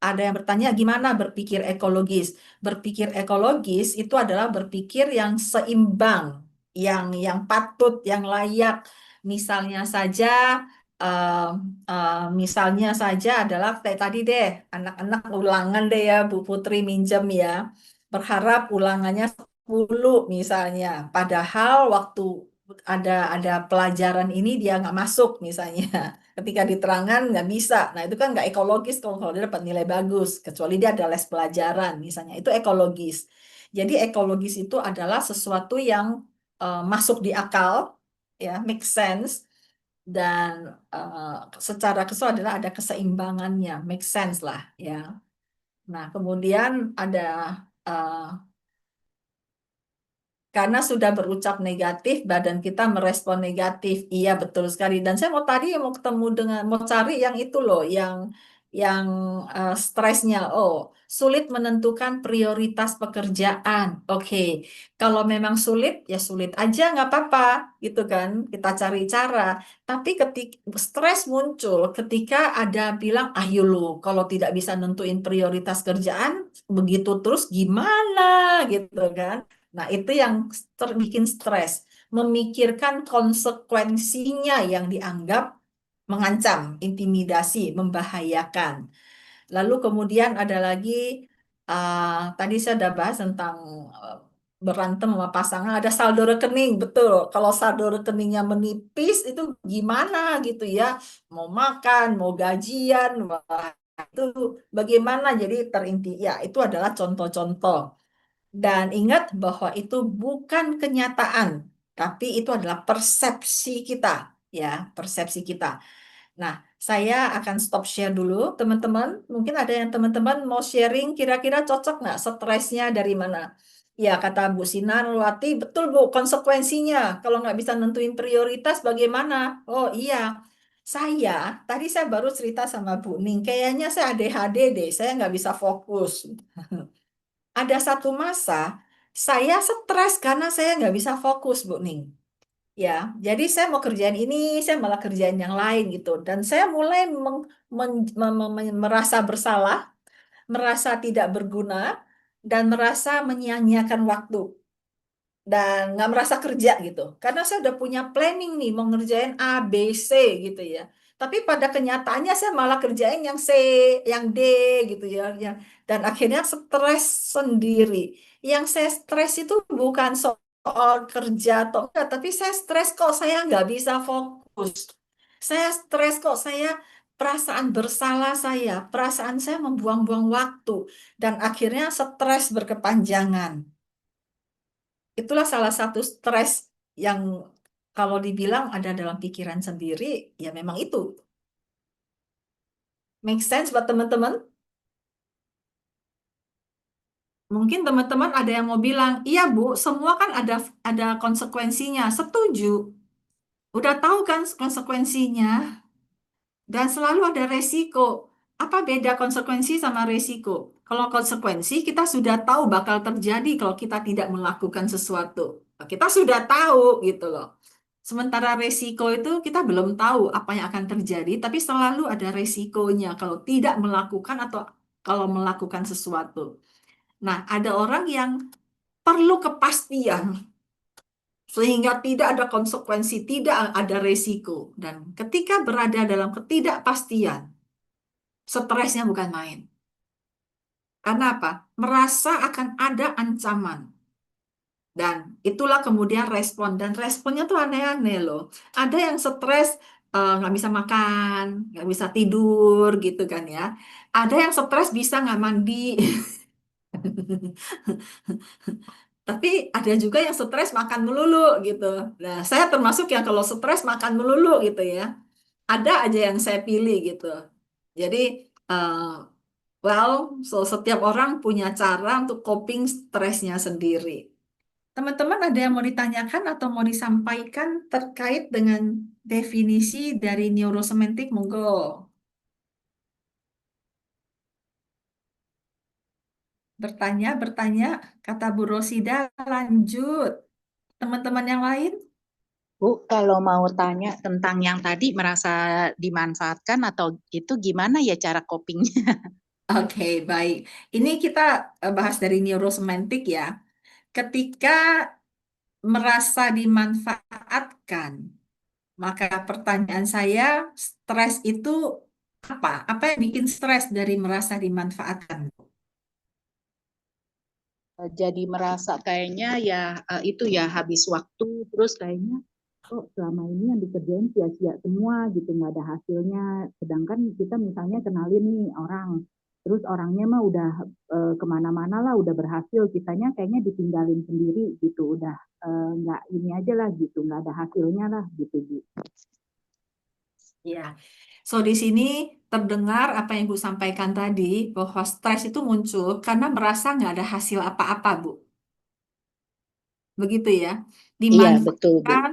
Ada yang bertanya gimana berpikir ekologis? Berpikir ekologis itu adalah berpikir yang seimbang, yang patut, yang layak. Misalnya saja, eh, misalnya saja adalah kayak tadi deh, anak-anak ulangan deh ya, Bu Putri minjem ya. Berharap ulangannya 10 misalnya. Padahal waktu ada pelajaran ini dia nggak masuk misalnya. Ketika diterangkan nggak bisa. Nah itu kan nggak ekologis kalau dia dapat nilai bagus. Kecuali dia ada les pelajaran misalnya. Itu ekologis. Jadi ekologis itu adalah sesuatu yang masuk di akal, ya, make sense. Dan secara kesel adalah ada keseimbangannya, make sense lah ya. Nah kemudian ada eh, karena sudah berucap negatif, badan kita merespon negatif. Iya, betul sekali. Dan saya mau tadi mau ketemu dengan mau cari yang itu loh, yang stresnya. Oh, sulit menentukan prioritas pekerjaan. Oke, kalau memang sulit, ya sulit aja nggak apa-apa, gitu kan. Kita cari cara. Tapi ketika stres muncul, ketika ada bilang, ayo lu, kalau tidak bisa nentuin prioritas kerjaan, begitu terus gimana, gitu kan. Nah, itu yang bikin stres. Memikirkan konsekuensinya yang dianggap mengancam, intimidasi, membahayakan. Lalu kemudian ada lagi, tadi saya sudah bahas tentang uh, berantem sama pasangan, ada saldo rekening, betul. Kalau saldo rekeningnya menipis, itu gimana gitu ya. Mau makan, mau gajian, wah, itu bagaimana jadi terinti. Ya, itu adalah contoh-contoh. Dan ingat bahwa itu bukan kenyataan, tapi itu adalah persepsi kita, ya, persepsi kita. Nah, saya akan stop share dulu, teman-teman. Mungkin ada yang teman-teman mau sharing, kira-kira cocok nggak stresnya dari mana? Ya, kata Bu Sinarwati, betul Bu, konsekuensinya. Kalau nggak bisa nentuin prioritas, bagaimana? Oh iya, saya, tadi saya baru cerita sama Bu Ning, kayaknya saya ADHD deh, saya nggak bisa fokus. Ada satu masa, saya stres karena saya nggak bisa fokus, Bu Ning. Ya, jadi saya mau kerjaan ini, saya malah kerjaan yang lain gitu. Dan saya mulai merasa bersalah, merasa tidak berguna, dan merasa menyia-nyiakan waktu dan nggak merasa kerja gitu. Karena saya udah punya planning nih mau ngerjain A, B, C gitu ya. Tapi pada kenyataannya saya malah kerjain yang C, yang D gitu ya. Dan akhirnya stres sendiri. Yang saya stres itu bukan soal kerja atau enggak, tapi saya stres kok saya nggak bisa fokus. Saya stres kok saya perasaan bersalah saya, perasaan saya membuang-buang waktu. Dan akhirnya stres berkepanjangan. Itulah salah satu stres yang kalau dibilang ada dalam pikiran sendiri, ya memang itu. Make sense buat teman-teman? Mungkin teman-teman ada yang mau bilang, iya Bu, semua kan ada konsekuensinya. Setuju. Udah tahu kan konsekuensinya? Dan selalu ada resiko. Apa beda konsekuensi sama resiko? Kalau konsekuensi kita sudah tahu bakal terjadi kalau kita tidak melakukan sesuatu. Kita sudah tahu gitu loh. Sementara resiko itu kita belum tahu apa yang akan terjadi, tapi selalu ada resikonya kalau tidak melakukan atau kalau melakukan sesuatu. Nah, ada orang yang perlu kepastian sehingga tidak ada konsekuensi, tidak ada resiko. Dan ketika berada dalam ketidakpastian, stresnya bukan main. Karena apa? Merasa akan ada ancaman. Dan itulah kemudian respon. Dan responnya tuh aneh-aneh loh. Ada yang stres nggak bisa makan, nggak bisa tidur gitu kan ya. Ada yang stres bisa nggak mandi. Tapi ada juga yang stres makan melulu gitu. Nah, saya termasuk yang kalau stres makan melulu gitu ya. Ada aja yang saya pilih gitu. Jadi, eh, well, so setiap orang punya cara untuk coping stresnya sendiri. Teman-teman ada yang mau ditanyakan atau mau disampaikan terkait dengan definisi dari neurosemantik? Monggo. Bertanya, bertanya, kata Bu Rosida, lanjut. Teman-teman yang lain? Bu, kalau mau tanya tentang yang tadi merasa dimanfaatkan atau itu gimana ya cara copingnya? Oke, baik. Ini kita bahas dari neurosemantik ya. Ketika merasa dimanfaatkan, maka pertanyaan saya, stres itu apa? Apa yang bikin stres dari merasa dimanfaatkan? Jadi merasa kayaknya ya itu ya habis waktu terus kayaknya kok selama ini yang dikerjain sia-sia semua gitu nggak ada hasilnya. Sedangkan kita misalnya kenalin nih orang, terus orangnya mah udah kemana-mana lah udah berhasil, kitanya kayaknya ditinggalin sendiri gitu udah nggak ini aja lah gitu nggak ada hasilnya lah gitu gitu. Ya, so di sini terdengar apa yang Bu sampaikan tadi, bahwa stres itu muncul karena merasa nggak ada hasil apa-apa, Bu. Begitu ya. Iya betul Bu. Dimanfaatkan,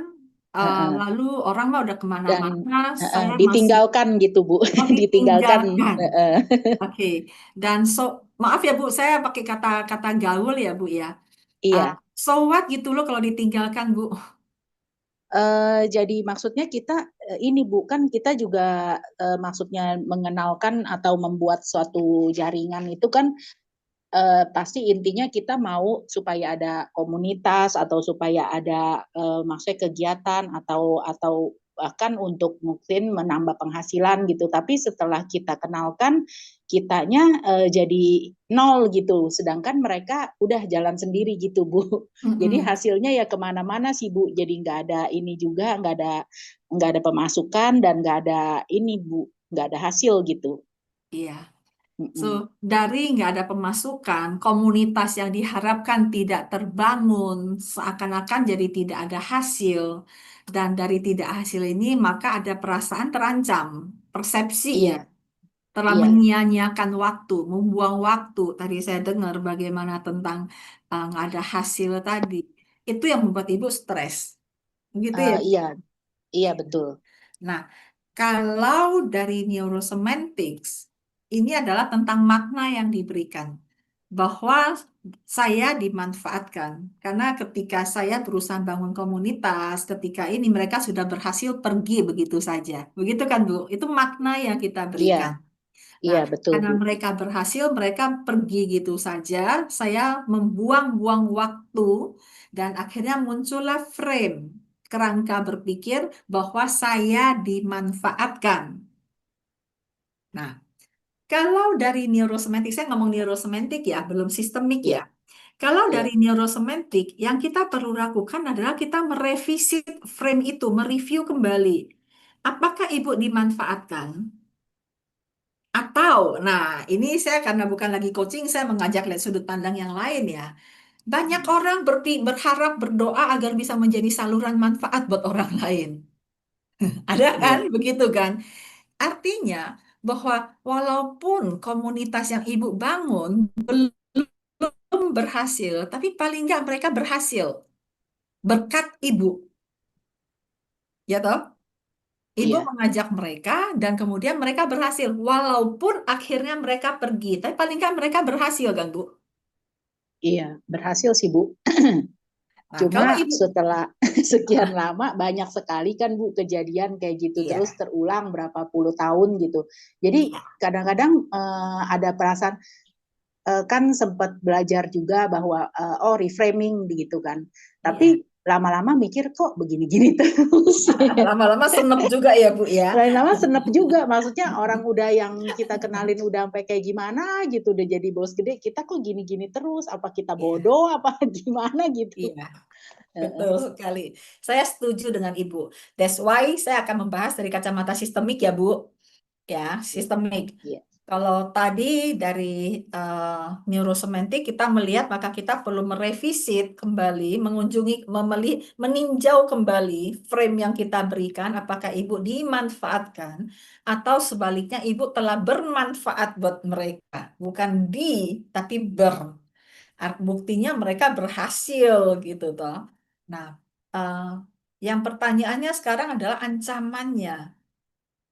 Heeh. lalu orang mah udah Dan kemana-mana, saya masih ditinggalkan gitu Bu, mau ditinggalkan. ditinggalkan. Heeh. Oke, dan so, maaf ya Bu, saya pakai kata-kata gaul ya Bu ya. Uh, Iya. so what gitu loh kalau ditinggalkan Bu. Jadi maksudnya kita ini bukan kita juga maksudnya mengenalkan atau membuat suatu jaringan itu kan pasti intinya kita mau supaya ada komunitas atau supaya ada maksudnya kegiatan atau bahkan untuk mungkin menambah penghasilan gitu. Tapi setelah kita kenalkan kitanya jadi nol gitu, sedangkan mereka udah jalan sendiri gitu Bu. Jadi Mm-mm. hasilnya ya kemana-mana sih Bu. Jadi nggak ada ini juga nggak ada pemasukan dan nggak ada ini Bu, nggak ada hasil gitu. Iya. So, Mm-mm. dari nggak ada pemasukan, komunitas yang diharapkan tidak terbangun, seakan-akan jadi tidak ada hasil. Dan dari tidak hasil ini, maka ada perasaan terancam. persepsi ya, Iya, telah iya, menyia-nyiakan waktu, membuang waktu. Tadi saya dengar bagaimana tentang nggak ada hasil tadi. Itu yang membuat ibu stres. Begitu ya, Bu? iya, iya betul. Nah, kalau dari neurosemantics, ini adalah tentang makna yang diberikan. Bahwa saya dimanfaatkan. Karena ketika saya berusaha bangun komunitas, ketika ini mereka sudah berhasil pergi begitu saja. Begitu kan, Bu? Itu makna yang kita Iya, berikan. iya Nah, betul karena Bu. mereka berhasil, mereka pergi gitu saja. Saya membuang-buang waktu dan akhirnya muncullah frame kerangka berpikir bahwa saya dimanfaatkan. Nah, kalau dari neurosemantik, saya ngomong neurosemantik ya, belum sistemik Iya, ya. Kalau iya, dari neurosemantik, yang kita perlu lakukan adalah kita merevisit frame itu, mereview kembali. Apakah ibu dimanfaatkan? Atau, nah ini saya karena bukan lagi coaching, saya mengajak lihat sudut pandang yang lain ya. Banyak orang berharap berdoa agar bisa menjadi saluran manfaat buat orang lain. Ada kan? iya, Begitu kan? Artinya bahwa walaupun komunitas yang ibu bangun belum berhasil, tapi paling nggak mereka berhasil berkat ibu, ya toh? Ibu iya, mengajak mereka dan kemudian mereka berhasil, walaupun akhirnya mereka pergi, tapi paling nggak mereka berhasil kan, Bu? iya. Berhasil sih Bu. Nah, Cuma kalau ibu, setelah sekian lama banyak sekali kan Bu kejadian kayak gitu terus iya, terulang berapa puluh tahun gitu. Jadi iya, kadang-kadang ada perasaan kan sempat belajar juga bahwa oh reframing begitu kan. Tapi iya. lama-lama mikir kok begini-gini terus. Lama-lama senep juga ya, Bu ya. Lama-lama senep juga, maksudnya orang udah yang kita kenalin udah sampai kayak gimana gitu, udah jadi bos gede, kita kok gini-gini terus, apa kita Iya, bodoh, apa gimana gitu. iya. Betul sekali. Saya setuju dengan Ibu. That's why saya akan membahas dari kacamata sistemik ya, Bu. Ya, sistemik. Iya, Kalau tadi dari neurosemantik kita melihat maka kita perlu merevisit kembali, mengunjungi, meninjau kembali frame yang kita berikan, apakah Ibu dimanfaatkan atau sebaliknya Ibu telah bermanfaat buat mereka, bukan di, tapi ber. Buktinya mereka berhasil gitu toh. Nah, eh, yang pertanyaannya sekarang adalah ancamannya.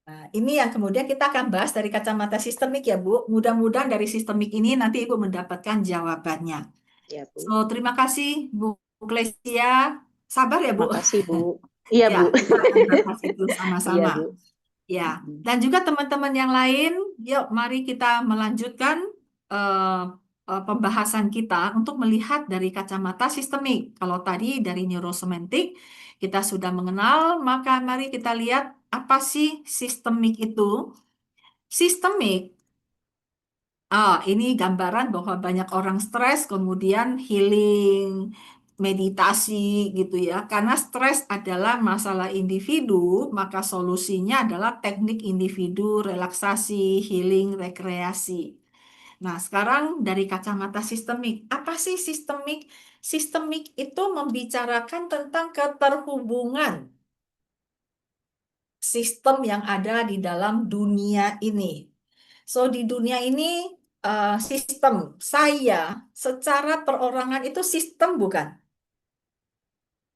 Nah, ini yang kemudian kita akan bahas dari kacamata sistemik ya, Bu. Mudah-mudahan dari sistemik ini nanti Ibu mendapatkan jawabannya. ya So, Bu. terima kasih Bu Klesia. Sabar ya, Bu. Makasih Bu. Iya Ya, Bu. kita akan bahas itu Iya sama-sama. Bu. Ya, dan juga teman-teman yang lain, yuk mari kita melanjutkan eh, pembahasan kita untuk melihat dari kacamata sistemik. Kalau tadi dari neurosemantik kita sudah mengenal, maka mari kita lihat apa sih sistemik itu. Sistemik, ini gambaran bahwa banyak orang stres, kemudian healing, meditasi gitu ya. Karena stres adalah masalah individu, maka solusinya adalah teknik individu, relaksasi, healing, rekreasi. Nah, sekarang dari kacamata sistemik, apa sih sistemik? Sistemik itu membicarakan tentang keterhubungan sistem yang ada di dalam dunia ini. So, di dunia ini sistem saya secara perorangan itu sistem bukan?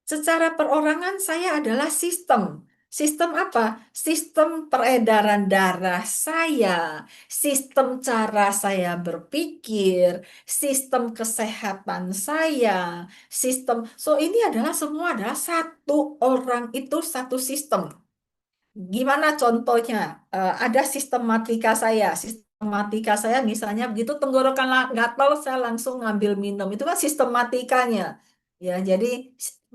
Secara perorangan saya adalah sistem. Sistem apa? Sistem peredaran darah saya, sistem cara saya berpikir, sistem kesehatan saya, sistem. So, ini adalah semua adalah satu orang itu satu sistem. Gimana contohnya? Ada sistematika saya. Sistematika saya misalnya begitu tenggorokan gatal saya langsung ngambil minum. Itu kan sistematikanya. Ya, jadi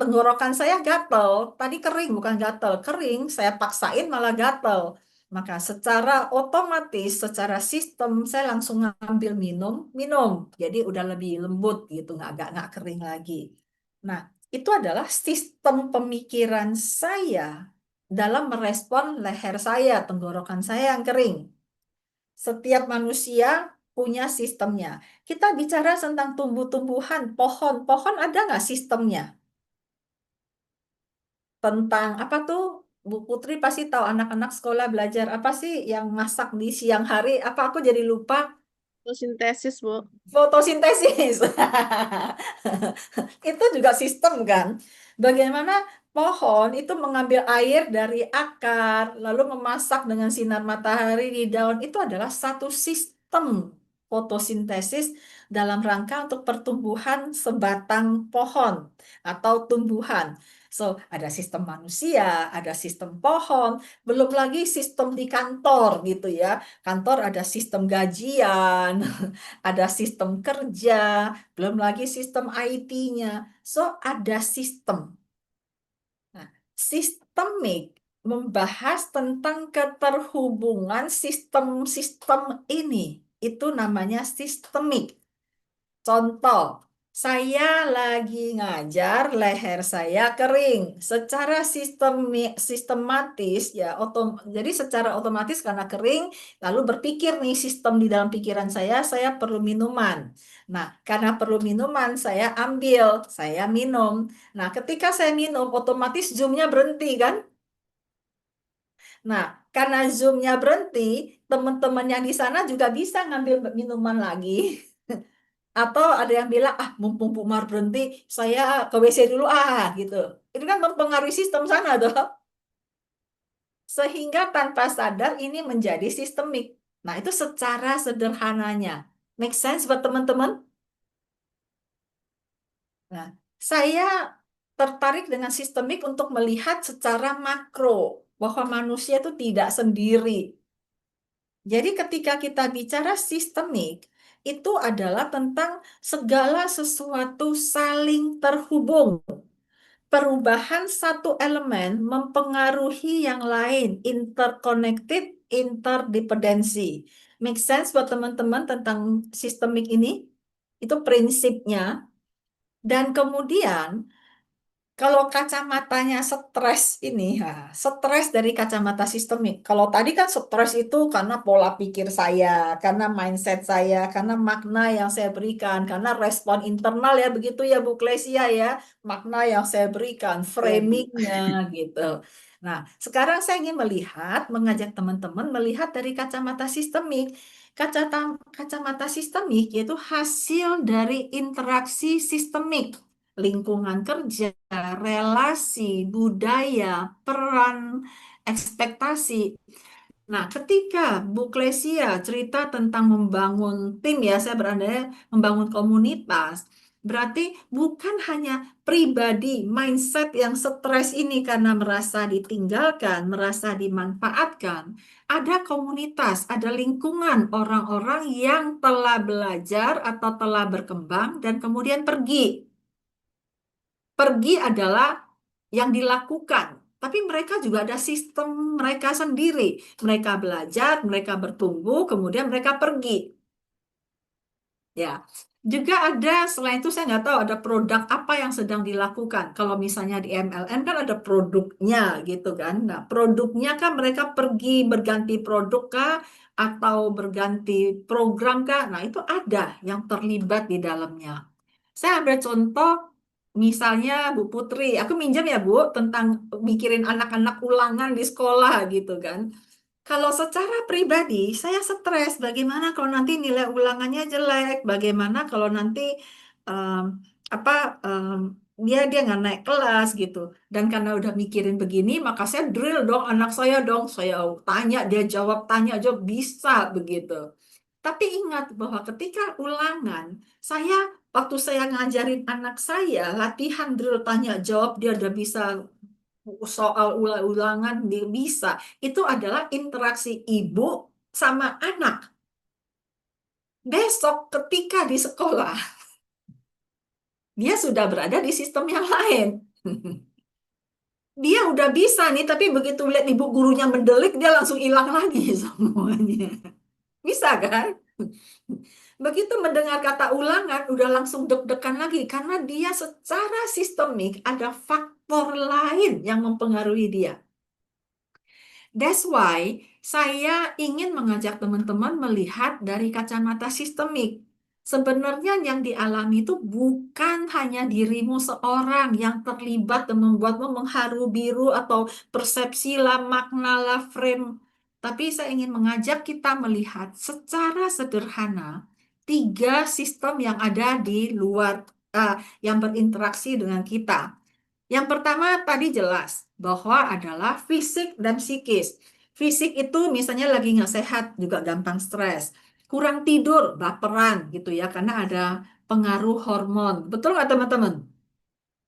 tenggorokan saya gatal. Tadi kering bukan gatal, kering. Saya paksain malah gatal. Maka secara otomatis, secara sistem saya langsung ngambil minum, minum. Jadi udah lebih lembut gitu, nggak kering lagi. Nah, itu adalah sistem pemikiran saya dalam merespon leher saya, tenggorokan saya yang kering. Setiap manusia punya sistemnya. Kita bicara tentang tumbuh-tumbuhan, pohon. Pohon ada nggak sistemnya? Tentang apa tuh? Bu Putri pasti tahu anak-anak sekolah belajar apa sih yang masak di siang hari? Apa aku jadi lupa? Fotosintesis, Bu. Fotosintesis. Itu juga sistem kan. Bagaimana pohon itu mengambil air dari akar, lalu memasak dengan sinar matahari di daun, itu adalah satu sistem fotosintesis dalam rangka untuk pertumbuhan sebatang pohon atau tumbuhan. So, ada sistem manusia, ada sistem pohon, belum lagi sistem di kantor gitu ya. Kantor ada sistem gajian, ada sistem kerja, belum lagi sistem IT-nya. So, ada sistem. Nah, sistemik membahas tentang keterhubungan sistem-sistem ini. Itu namanya sistemik. Contoh, saya lagi ngajar, leher saya kering. Secara sistematis ya, jadi secara otomatis karena kering, lalu berpikir nih sistem di dalam pikiran saya perlu minuman. Nah, karena perlu minuman, saya minum. Nah, ketika saya minum, otomatis zoomnya berhenti kan? Nah, karena zoomnya berhenti, teman-teman yang di sana juga bisa ngambil minuman lagi. Atau ada yang bilang, ah mumpung Bu Mar berhenti, saya ke WC dulu gitu. Itu kan mempengaruhi sistem sana tuh. Sehingga tanpa sadar ini menjadi sistemik. Nah itu secara sederhananya. Make sense buat teman-teman? Nah, saya tertarik dengan sistemik untuk melihat secara makro. Bahwa manusia itu tidak sendiri. Jadi ketika kita bicara sistemik, itu adalah tentang segala sesuatu saling terhubung. Perubahan satu elemen mempengaruhi yang lain, interconnected, interdependency. Make sense buat teman-teman tentang sistemik ini? Itu prinsipnya. Dan kemudian kalau kacamatanya stres ini, stres dari kacamata sistemik. Kalau tadi kan stres itu karena pola pikir saya, karena mindset saya, karena makna yang saya berikan, karena respon internal ya begitu ya Bu Klesia ya, makna yang saya berikan, Ya, Bu. framingnya gitu. Nah, sekarang saya ingin mengajak teman-teman melihat dari kacamata sistemik. Kacamata sistemik yaitu hasil dari interaksi sistemik, lingkungan kerja, relasi, budaya, peran, ekspektasi. Nah, ketika Bu Klesia cerita tentang membangun tim ya, saya berandai membangun komunitas, berarti bukan hanya pribadi mindset yang stres ini karena merasa ditinggalkan, merasa dimanfaatkan. Ada komunitas, ada lingkungan orang-orang yang telah belajar atau telah berkembang dan kemudian pergi. Pergi adalah yang dilakukan, tapi mereka juga ada sistem mereka sendiri. Mereka belajar, mereka bertumbuh, kemudian mereka pergi. Ya, juga ada selain itu saya nggak tahu ada produk apa yang sedang dilakukan. Kalau misalnya di MLM kan ada produknya gitu kan. Nah, produknya kan mereka pergi berganti produk kah atau berganti program kah? Nah, itu ada yang terlibat di dalamnya. Saya ambil contoh, misalnya Bu Putri, aku minjem ya Bu, tentang mikirin anak-anak ulangan di sekolah gitu kan. Kalau secara pribadi, saya stres. Bagaimana kalau nanti nilai ulangannya jelek? Bagaimana kalau nanti em, apa em, dia nggak naik kelas gitu. Dan karena udah mikirin begini, maka saya drill dong anak saya dong. Saya tanya, dia jawab, tanya jawab bisa begitu. Tapi ingat bahwa ketika ulangan, saya waktu saya ngajarin anak saya latihan drill tanya jawab, dia udah bisa soal ulangan dia bisa. Itu adalah interaksi ibu sama anak. Besok ketika di sekolah, dia sudah berada di sistem yang lain. Dia udah bisa nih, tapi begitu lihat ibu gurunya mendelik, dia langsung hilang lagi semuanya. Bisa kan? Begitu mendengar kata ulangan, udah langsung deg-degan lagi karena dia secara sistemik ada faktor lain yang mempengaruhi dia. That's why saya ingin mengajak teman-teman melihat dari kacamata sistemik. Sebenarnya yang dialami itu bukan hanya dirimu seorang yang terlibat dan membuatmu mengharu biru atau persepsi lah, makna lah, frame. Tapi saya ingin mengajak kita melihat secara sederhana tiga sistem yang ada di luar, yang berinteraksi dengan kita. Yang pertama tadi jelas bahwa adalah fisik dan psikis. Fisik itu misalnya lagi nggak sehat juga gampang stres. Kurang tidur, baperan gitu ya, karena ada pengaruh hormon. Betul nggak teman-teman?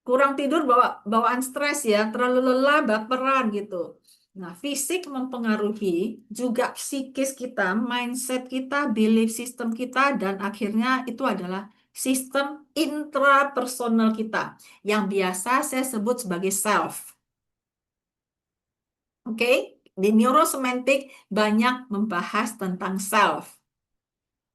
Kurang tidur bawaan stres ya, terlalu lelah, baperan gitu. Nah, fisik mempengaruhi juga psikis kita, mindset kita, belief system kita, dan akhirnya itu adalah sistem intrapersonal kita yang biasa saya sebut sebagai self. Oke, di neurosemantik banyak membahas tentang self.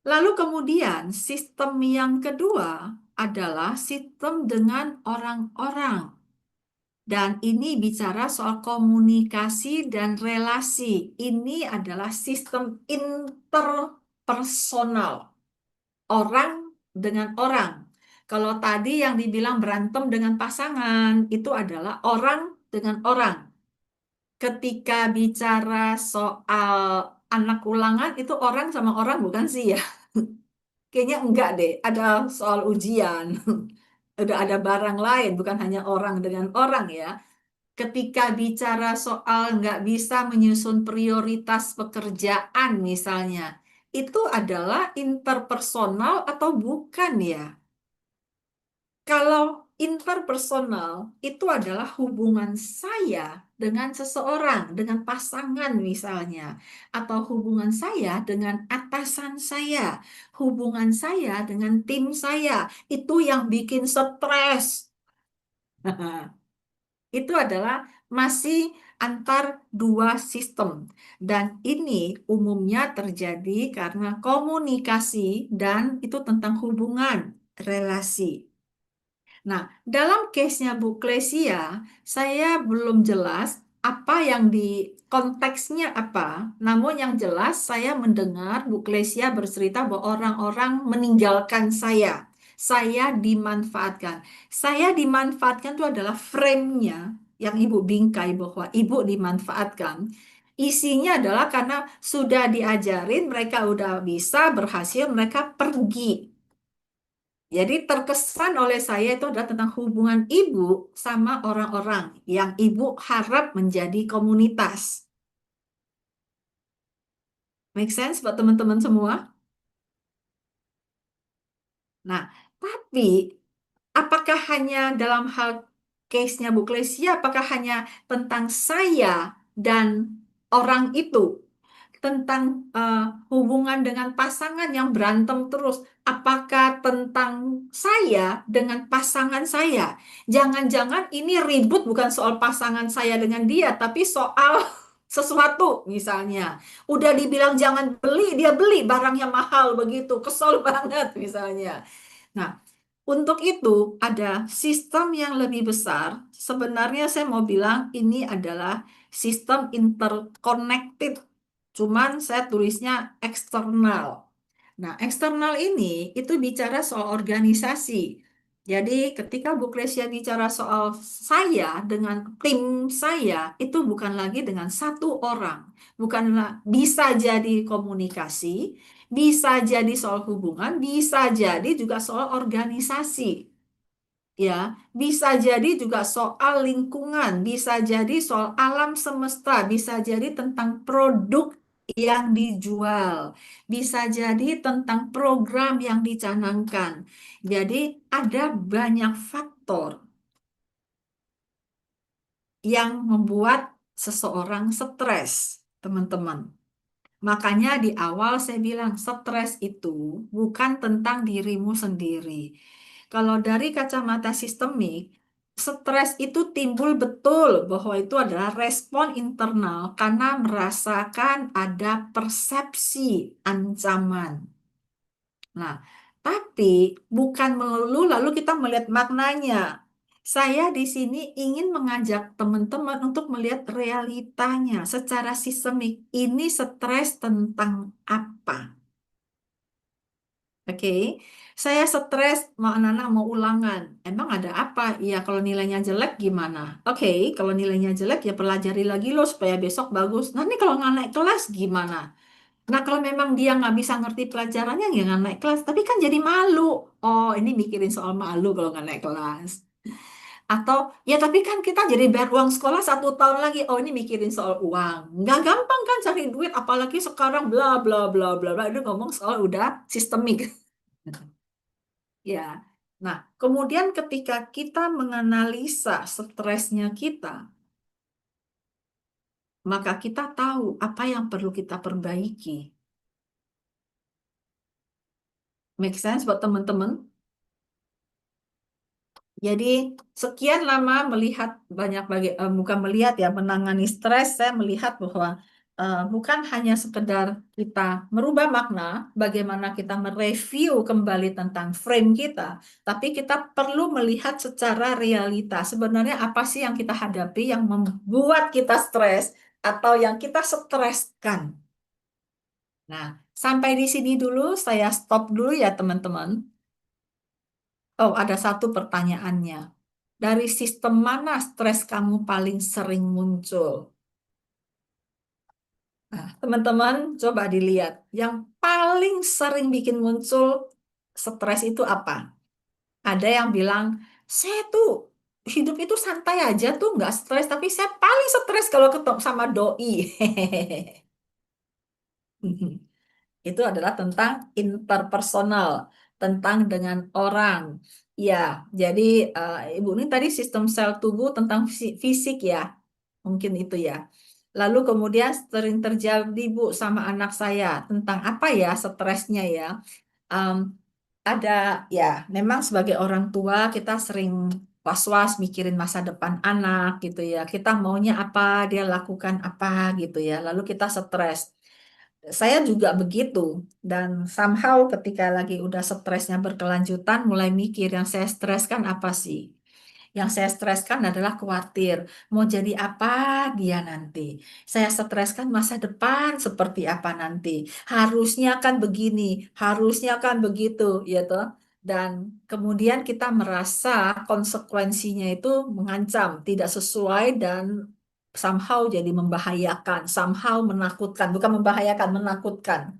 Lalu kemudian sistem yang kedua adalah sistem dengan orang-orang. Dan ini bicara soal komunikasi dan relasi. Ini adalah sistem interpersonal. Orang dengan orang. Kalau tadi yang dibilang berantem dengan pasangan, itu adalah orang dengan orang. Ketika bicara soal anak ulangan, itu orang sama orang bukan sih ya? Kayaknya enggak deh, ada soal ujian. Udah ada barang lain, bukan hanya orang dengan orang ya. Ketika bicara soal nggak bisa menyusun prioritas pekerjaan misalnya, itu adalah interpersonal atau bukan ya? Kalau interpersonal itu adalah hubungan saya dengan seseorang, dengan pasangan misalnya, atau hubungan saya dengan atasan saya, hubungan saya dengan tim saya, itu yang bikin stres. Itu adalah masih antar dua sistem. Dan ini umumnya terjadi karena komunikasi dan itu tentang hubungan, relasi. Nah, dalam case-nya Bu Klesia, saya belum jelas apa yang di konteksnya apa. Namun yang jelas saya mendengar Bu Klesia bercerita bahwa orang-orang meninggalkan saya. Saya dimanfaatkan. Saya dimanfaatkan itu adalah frame-nya yang Ibu bingkai bahwa Ibu dimanfaatkan. Isinya adalah karena sudah diajarin, mereka udah bisa, berhasil, mereka pergi. Jadi terkesan oleh saya itu adalah tentang hubungan ibu sama orang-orang yang ibu harap menjadi komunitas. Make sense buat teman-teman semua? Nah, tapi apakah hanya dalam hal case-nya Bu Klesia, apakah hanya tentang saya dan orang itu? Tentang hubungan dengan pasangan yang berantem terus. Apakah tentang saya dengan pasangan saya? Jangan-jangan ini ribut bukan soal pasangan saya dengan dia, tapi soal sesuatu misalnya. Udah dibilang jangan beli, dia beli barangnya mahal begitu. Kesel banget misalnya. Nah, untuk itu ada sistem yang lebih besar. Sebenarnya saya mau bilang ini adalah sistem interconnected. Cuman saya tulisnya eksternal. Nah, eksternal ini itu bicara soal organisasi. Jadi ketika Bu Kresia bicara soal saya dengan tim saya, itu bukan lagi dengan satu orang. Bukanlah bisa jadi komunikasi, bisa jadi soal hubungan, bisa jadi juga soal organisasi. Ya, bisa jadi juga soal lingkungan, bisa jadi soal alam semesta, bisa jadi tentang produk yang dijual, bisa jadi tentang program yang dicanangkan. Jadi ada banyak faktor yang membuat seseorang stres, teman-teman. Makanya di awal saya bilang stres itu bukan tentang dirimu sendiri. Kalau dari kacamata sistemik, stres itu timbul betul bahwa itu adalah respon internal karena merasakan ada persepsi ancaman. Nah, tapi bukan melulu lalu kita melihat maknanya. Saya di sini ingin mengajak teman-teman untuk melihat realitanya secara sistemik. Ini stres tentang apa? Oke, saya stres mau anak-anak mau ulangan. Emang ada apa? Iya, kalau nilainya jelek gimana? Oke, kalau nilainya jelek ya pelajari lagi loh supaya besok bagus. Nanti kalau nggak naik kelas gimana? Nah, kalau memang dia nggak bisa ngerti pelajarannya, ya nggak naik kelas. Tapi kan jadi malu. Oh, ini mikirin soal malu kalau nggak naik kelas. Atau, ya tapi kan kita jadi bayar uang sekolah 1 tahun lagi. Oh, ini mikirin soal uang. Nggak gampang kan cari duit, apalagi sekarang bla bla bla bla bla. Itu ngomong soal udah sistemik. Ya. Nah, kemudian ketika kita menganalisa stresnya kita, maka kita tahu apa yang perlu kita perbaiki. Make sense buat teman-teman? Jadi sekian lama melihat bukan melihat ya, menangani stres, saya melihat bahwa bukan hanya sekedar kita merubah makna, bagaimana kita mereview kembali tentang frame kita, tapi kita perlu melihat secara realita. Sebenarnya apa sih yang kita hadapi yang membuat kita stres atau yang kita streskan. Nah, sampai di sini dulu, saya stop dulu ya teman-teman. Oh, ada satu pertanyaannya. Dari sistem mana stres kamu paling sering muncul? Nah, teman-teman, coba dilihat. Yang paling sering bikin muncul stres itu apa? Ada yang bilang, saya tuh hidup itu santai aja tuh, nggak stres. Tapi saya paling stres kalau ketemu sama doi. Itu adalah tentang interpersonal, tentang dengan orang. Ya, jadi Ibu ini tadi sistem sel tubuh tentang fisik ya, mungkin itu ya. Lalu kemudian sering terjadi Bu sama anak saya tentang apa ya stresnya ya. Em, ada ya, memang sebagai orang tua kita sering was-was mikirin masa depan anak gitu ya. Kita maunya apa, dia lakukan apa gitu ya. Lalu kita stres. Saya juga begitu dan somehow ketika lagi udah stresnya berkelanjutan mulai mikir yang saya streskan apa sih? Yang saya streskan adalah khawatir mau jadi apa dia nanti. Saya streskan masa depan seperti apa nanti. Harusnya kan begini, harusnya kan begitu, ya toh. Dan kemudian kita merasa konsekuensinya itu mengancam, tidak sesuai dan somehow jadi membahayakan, somehow menakutkan, bukan membahayakan, menakutkan.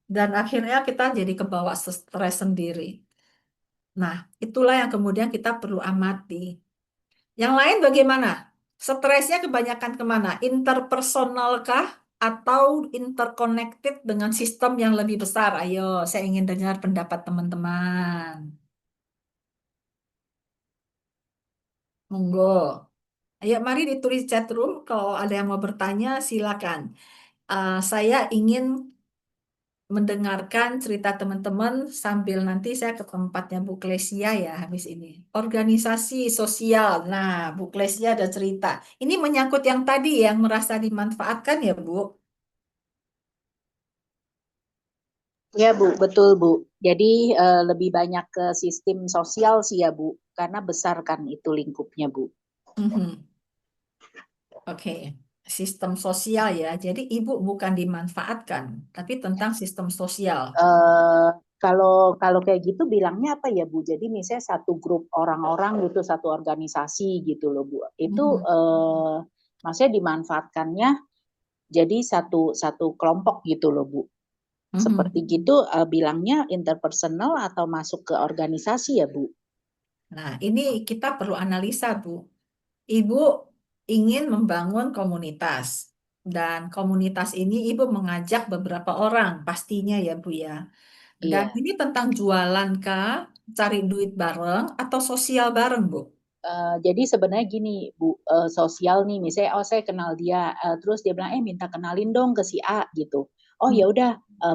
Dan akhirnya kita jadi kebawa stres sendiri. Nah, itulah yang kemudian kita perlu amati. Yang lain bagaimana? Stresnya kebanyakan kemana? Interpersonal kah? Atau interconnected dengan sistem yang lebih besar? Ayo, saya ingin dengar pendapat teman-teman. Monggo. Ayo, mari ditulis chat room. Kalau ada yang mau bertanya, silakan. Saya ingin mendengarkan cerita teman-teman sambil nanti saya ke tempatnya Bu Klesia ya habis ini. Organisasi sosial. Nah, Bu Klesia ada cerita. Ini menyangkut yang tadi yang merasa dimanfaatkan ya, Bu. Ya Bu, betul Bu. Jadi lebih banyak ke sistem sosial sih ya Bu, karena besar kan itu lingkupnya Bu. Mhm. Oke. Sistem sosial ya. Jadi Ibu bukan dimanfaatkan, tapi tentang sistem sosial. Eh, kalau kayak gitu bilangnya apa ya Bu? Jadi misalnya satu grup orang-orang gitu, satu organisasi gitu loh Bu. Itu Mhm. maksudnya dimanfaatkannya jadi satu satu kelompok gitu loh Bu. Mhm. Seperti gitu bilangnya interpersonal atau masuk ke organisasi ya Bu? Nah, ini kita perlu analisa, Bu. Ibu ingin membangun komunitas, dan komunitas ini Ibu mengajak beberapa orang, pastinya ya, Bu ya. Dan Iya. ini tentang jualan kah, cari duit bareng, atau sosial bareng, Bu? Jadi sebenarnya gini Bu, sosial nih misalnya oh saya kenal dia, terus dia bilang minta kenalin dong ke si A gitu. Oh Hmm. ya udah,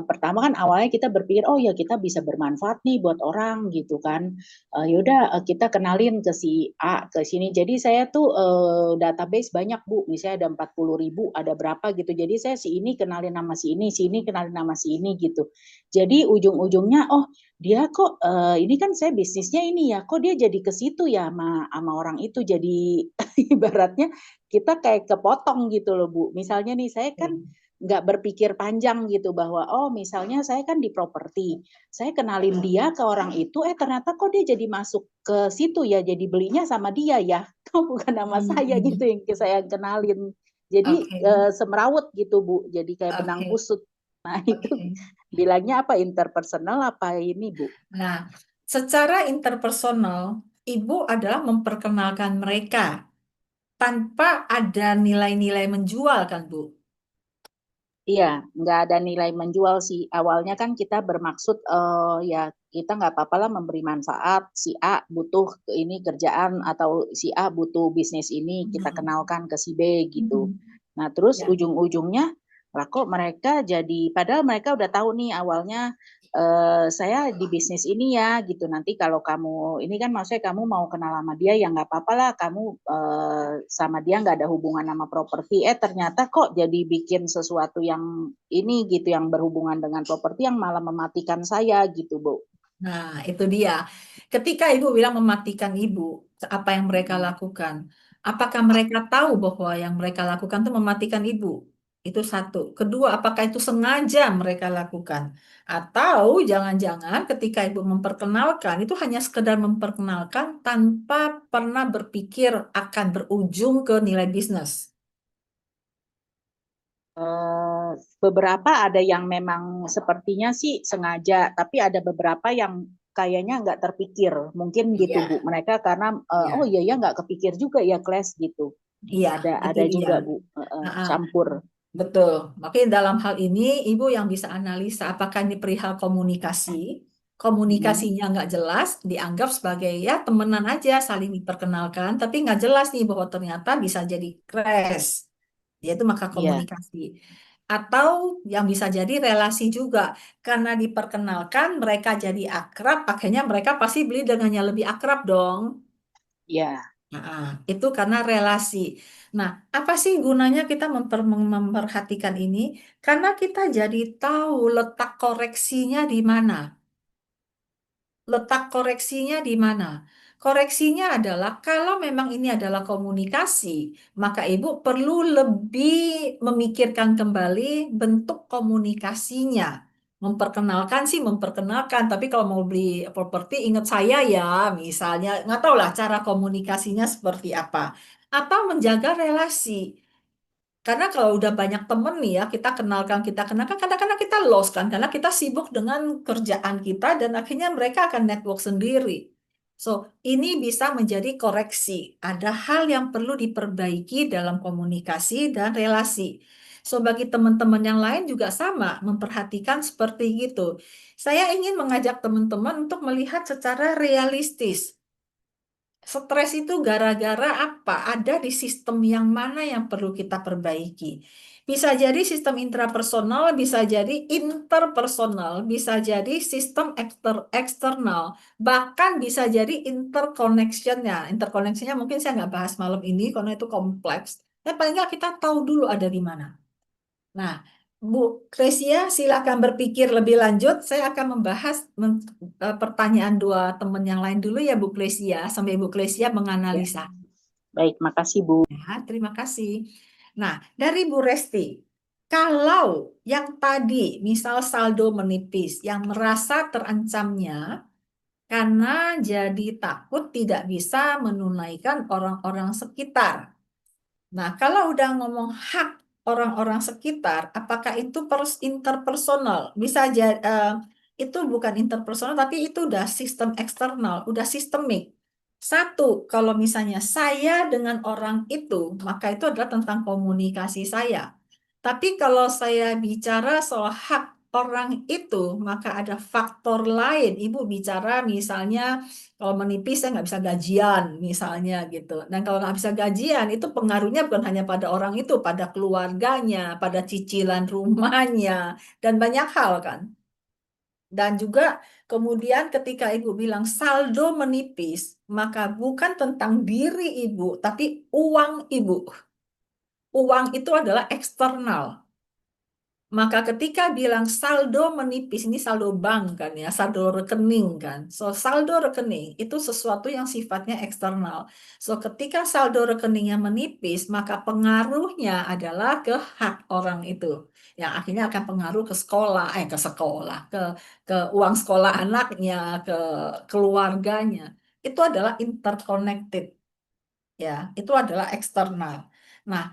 pertama kan awalnya kita berpikir oh ya kita bisa bermanfaat nih buat orang gitu kan. Ya udah kita kenalin ke si A ke sini. Jadi saya tuh database banyak Bu, misalnya ada 40.000 ada berapa gitu. Jadi saya si ini kenalin nama si ini kenalin nama si ini gitu. Jadi ujung-ujungnya oh dia kok ini kan saya bisnisnya ini ya, kok dia jadi ke situ ya sama orang itu. Jadi ibaratnya kita kayak kepotong gitu loh Bu. Misalnya nih saya kan nggak berpikir panjang gitu bahwa oh misalnya saya kan di properti, saya kenalin dia ke orang itu, ternyata kok dia jadi masuk ke situ ya, jadi belinya sama dia ya, kok bukan nama saya gitu yang saya kenalin. Jadi Oke, semrawut gitu Bu, jadi kayak benang oke, kusut. Nah itu oke. bilangnya apa interpersonal apa ini Bu? Nah, secara interpersonal, Ibu adalah memperkenalkan mereka tanpa ada nilai-nilai menjual kan, Bu? Iya, nggak ada nilai menjual sih. Awalnya kan kita bermaksud ya kita nggak apa-apa lah memberi manfaat. Si A butuh ini kerjaan atau si A butuh bisnis ini, kita Mhm. kenalkan ke si B gitu. Mhm. Nah, terus Ya. ujung-ujungnya lah kok mereka jadi padahal mereka udah tahu nih awalnya saya di bisnis ini ya gitu. Nanti kalau kamu ini kan maksudnya kamu mau kenal sama dia ya nggak apa-apa lah kamu sama dia nggak ada hubungan sama properti. Ternyata kok jadi bikin sesuatu yang ini gitu yang berhubungan dengan properti yang malah mematikan saya gitu, Bu. Nah, itu dia. Ketika Ibu bilang mematikan Ibu, apa yang mereka lakukan? Apakah mereka tahu bahwa yang mereka lakukan itu mematikan Ibu? Itu satu. Kedua, apakah itu sengaja mereka lakukan? Atau jangan-jangan ketika Ibu memperkenalkan, itu hanya sekedar memperkenalkan tanpa pernah berpikir akan berujung ke nilai bisnis. Eh, Beberapa ada yang memang sepertinya sih sengaja, tapi ada beberapa yang kayaknya nggak terpikir. Mungkin gitu, Iya, Bu. Mereka karena oh iya, iya ya nggak kepikir juga ya kelas gitu. iya, itu Ada dia. juga, Bu. Nah, Campur. betul. Makanya dalam hal ini Ibu yang bisa analisa apakah ini perihal komunikasi. Mm-mm. Komunikasinya nggak jelas, dianggap sebagai ya temenan aja, saling diperkenalkan, tapi nggak jelas nih bahwa ternyata bisa jadi crash, yaitu maka Iya, komunikasi. Atau yang bisa jadi relasi juga, karena diperkenalkan mereka jadi akrab, akhirnya mereka pasti beli dengan yang lebih akrab dong. iya. Nah, itu karena relasi. Nah, apa sih gunanya kita memperhatikan ini? Karena kita jadi tahu letak koreksinya di mana. Letak koreksinya di mana? Koreksinya adalah kalau memang ini adalah komunikasi, maka ibu perlu lebih memikirkan kembali bentuk komunikasinya. Memperkenalkan sih memperkenalkan, tapi kalau mau beli properti ingat saya ya, misalnya nggak tahu lah cara komunikasinya seperti apa. Atau menjaga relasi. Karena kalau udah banyak temen nih ya, kita kenalkan, kadang-kadang kita lost kan, karena kita sibuk dengan kerjaan kita dan akhirnya mereka akan network sendiri. So, ini bisa menjadi koreksi. Ada hal yang perlu diperbaiki dalam komunikasi dan relasi. So, bagi teman-teman yang lain juga sama, memperhatikan seperti gitu. Saya ingin mengajak teman-teman untuk melihat secara realistis. Stres itu gara-gara apa? Ada di sistem yang mana yang perlu kita perbaiki? Bisa jadi sistem intrapersonal, bisa jadi interpersonal, bisa jadi sistem eksternal, bahkan bisa jadi interconnectionnya. Interconnectionnya mungkin saya nggak bahas malam ini karena itu kompleks. Tapi paling nggak kita tahu dulu ada di mana. Nah, Bu Kresia, silakan berpikir lebih lanjut. Saya akan membahas pertanyaan dua teman yang lain dulu ya, Bu Kresia, sampai Bu Kresia Ya. menganalisa. Baik, makasih Bu. Ya, terima kasih. Nah, dari Bu Resti, kalau yang tadi, misal saldo menipis, yang merasa terancamnya karena jadi takut tidak bisa menunaikan orang-orang sekitar. Nah, kalau udah ngomong hak orang-orang sekitar, apakah itu interpersonal? Bisa jadi itu bukan interpersonal, tapi itu udah sistem eksternal, udah sistemik. Satu, kalau misalnya saya dengan orang itu, maka itu adalah tentang komunikasi saya. Tapi kalau saya bicara soal hak orang itu, maka ada faktor lain. Ibu bicara misalnya kalau menipis saya nggak bisa gajian misalnya gitu. Dan kalau nggak bisa gajian itu pengaruhnya bukan hanya pada orang itu, pada keluarganya, pada cicilan rumahnya, dan banyak hal kan. Dan juga kemudian ketika ibu bilang saldo menipis, maka bukan tentang diri ibu, tapi uang ibu. Uang itu adalah eksternal. Maka ketika bilang saldo menipis, ini saldo bank kan ya, saldo rekening kan. So, saldo rekening itu sesuatu yang sifatnya eksternal. So, ketika saldo rekeningnya menipis, maka pengaruhnya adalah ke hak orang itu. Yang akhirnya akan pengaruh ke sekolah, ke uang sekolah anaknya, ke keluarganya. Itu adalah interconnected, ya. Itu adalah eksternal. Nah,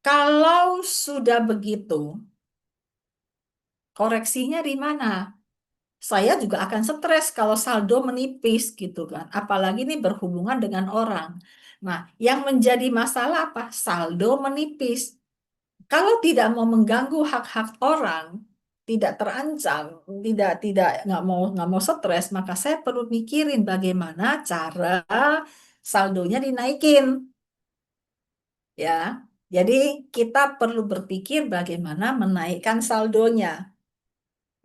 kalau sudah begitu, koreksinya di mana? Saya juga akan stres kalau saldo menipis gitu kan. Apalagi ini berhubungan dengan orang. Nah, yang menjadi masalah apa? Saldo menipis. Kalau tidak mau mengganggu hak-hak orang, tidak terancam, tidak nggak mau stres, maka saya perlu mikirin bagaimana cara saldonya dinaikin, ya. Jadi kita perlu berpikir bagaimana menaikkan saldonya.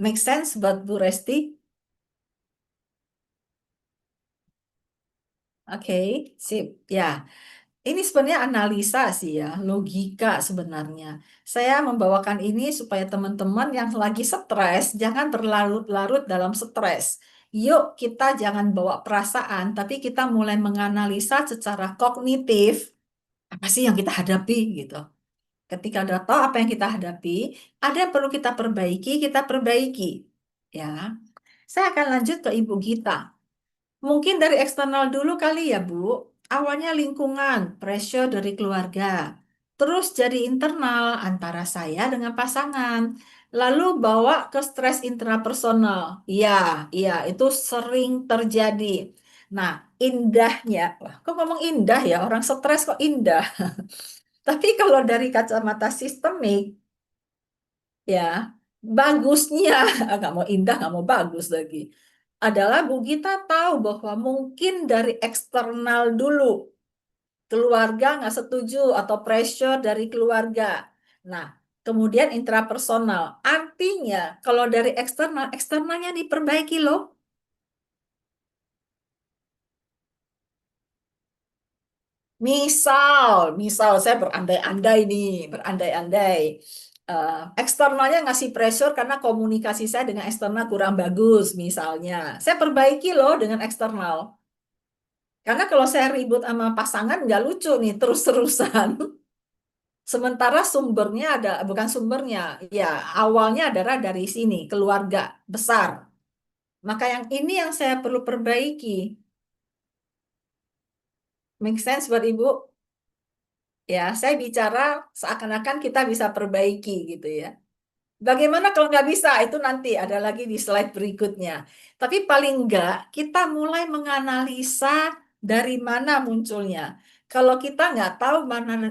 Make sense buat Bu Resti? Oke, sip. Ya, ini sebenarnya analisa sih ya, logika sebenarnya. Saya membawakan ini supaya teman-teman yang lagi stres, jangan berlarut-larut dalam stres. Yuk, kita jangan bawa perasaan, tapi kita mulai menganalisa secara kognitif, apa sih yang kita hadapi gitu. Ketika udah tahu apa yang kita hadapi, ada yang perlu kita perbaiki, kita perbaiki. Ya, saya akan lanjut ke Ibu Gita. Mungkin dari eksternal dulu kali ya, Bu. Awalnya lingkungan, pressure dari keluarga. Terus jadi internal antara saya dengan pasangan. Lalu bawa ke stres intrapersonal. Iya, iya, itu sering terjadi. Nah, indahnya, wah, kok ngomong indah ya? Orang stres kok indah. Tapi kalau dari kacamata sistemik, ya, bagusnya, nggak mau indah, nggak mau bagus lagi, adalah Bu Gita tahu bahwa mungkin dari eksternal dulu, keluarga nggak setuju atau pressure dari keluarga. Nah, kemudian intrapersonal. Artinya, kalau dari eksternal, eksternalnya diperbaiki loh. Misal saya berandai-andai nih, berandai-andai. Eksternalnya ngasih pressure karena komunikasi saya dengan eksternal kurang bagus, misalnya. Saya perbaiki loh dengan eksternal. Karena kalau saya ribut sama pasangan nggak lucu nih terus-terusan. Sementara sumbernya bukan sumbernya, ya awalnya adalah dari sini, keluarga besar. Maka yang ini yang saya perlu perbaiki. Make sense buat Ibu? Ya, saya bicara seakan-akan kita bisa perbaiki gitu ya. Bagaimana kalau nggak bisa? Itu nanti ada lagi di slide berikutnya. Tapi paling nggak kita mulai menganalisa dari mana munculnya. Kalau kita nggak tahu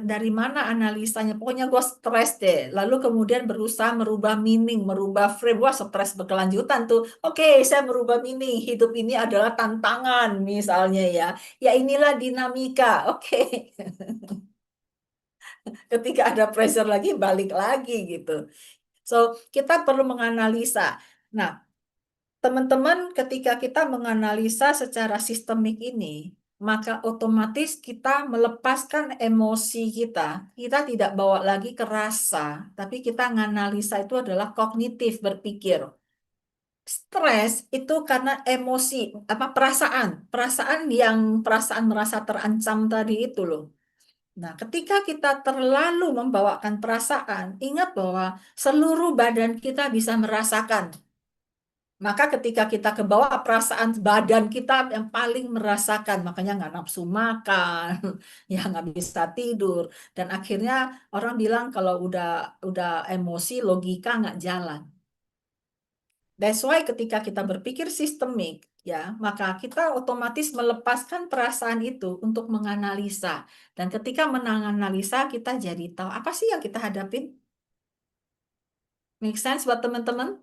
dari mana analisanya, pokoknya gue stres deh. Lalu kemudian berusaha merubah meaning, merubah frame. Wah, stres berkelanjutan tuh. Oke, saya merubah meaning. Hidup ini adalah tantangan misalnya ya. Ya inilah dinamika. Oke. Ketika ada pressure lagi, balik lagi gitu. So, kita perlu menganalisa. Nah, teman-teman, ketika kita menganalisa secara sistemik ini, maka otomatis kita melepaskan emosi kita. Kita tidak bawa lagi ke rasa, tapi kita menganalisa itu adalah kognitif berpikir. Stres itu karena emosi, apa perasaan merasa terancam tadi itu loh. Nah, ketika kita terlalu membawakan perasaan, ingat bahwa seluruh badan kita bisa merasakan. Maka ketika kita ke bawah perasaan badan kita yang paling merasakan, makanya nggak nafsu makan, ya nggak bisa tidur, dan akhirnya orang bilang kalau udah emosi logika nggak jalan. That's why ketika kita berpikir sistemik, ya, maka kita otomatis melepaskan perasaan itu untuk menganalisa. Dan ketika menganalisa, kita jadi tahu apa sih yang kita hadapin. Make sense buat teman-teman?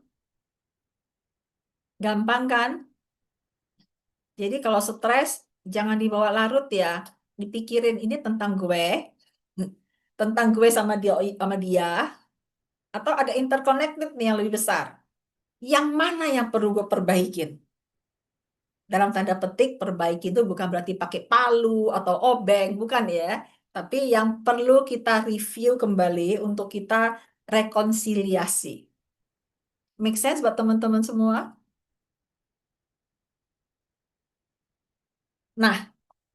Gampang kan? Jadi kalau stres, jangan dibawa larut ya. Dipikirin ini tentang gue, tentang gue sama dia, atau ada interconnected nih yang lebih besar. Yang mana yang perlu gue perbaikin? Dalam tanda petik perbaiki itu bukan berarti pakai palu atau obeng, bukan ya. Tapi yang perlu kita review kembali untuk kita rekonsiliasi. Make sense buat teman-teman semua? Nah,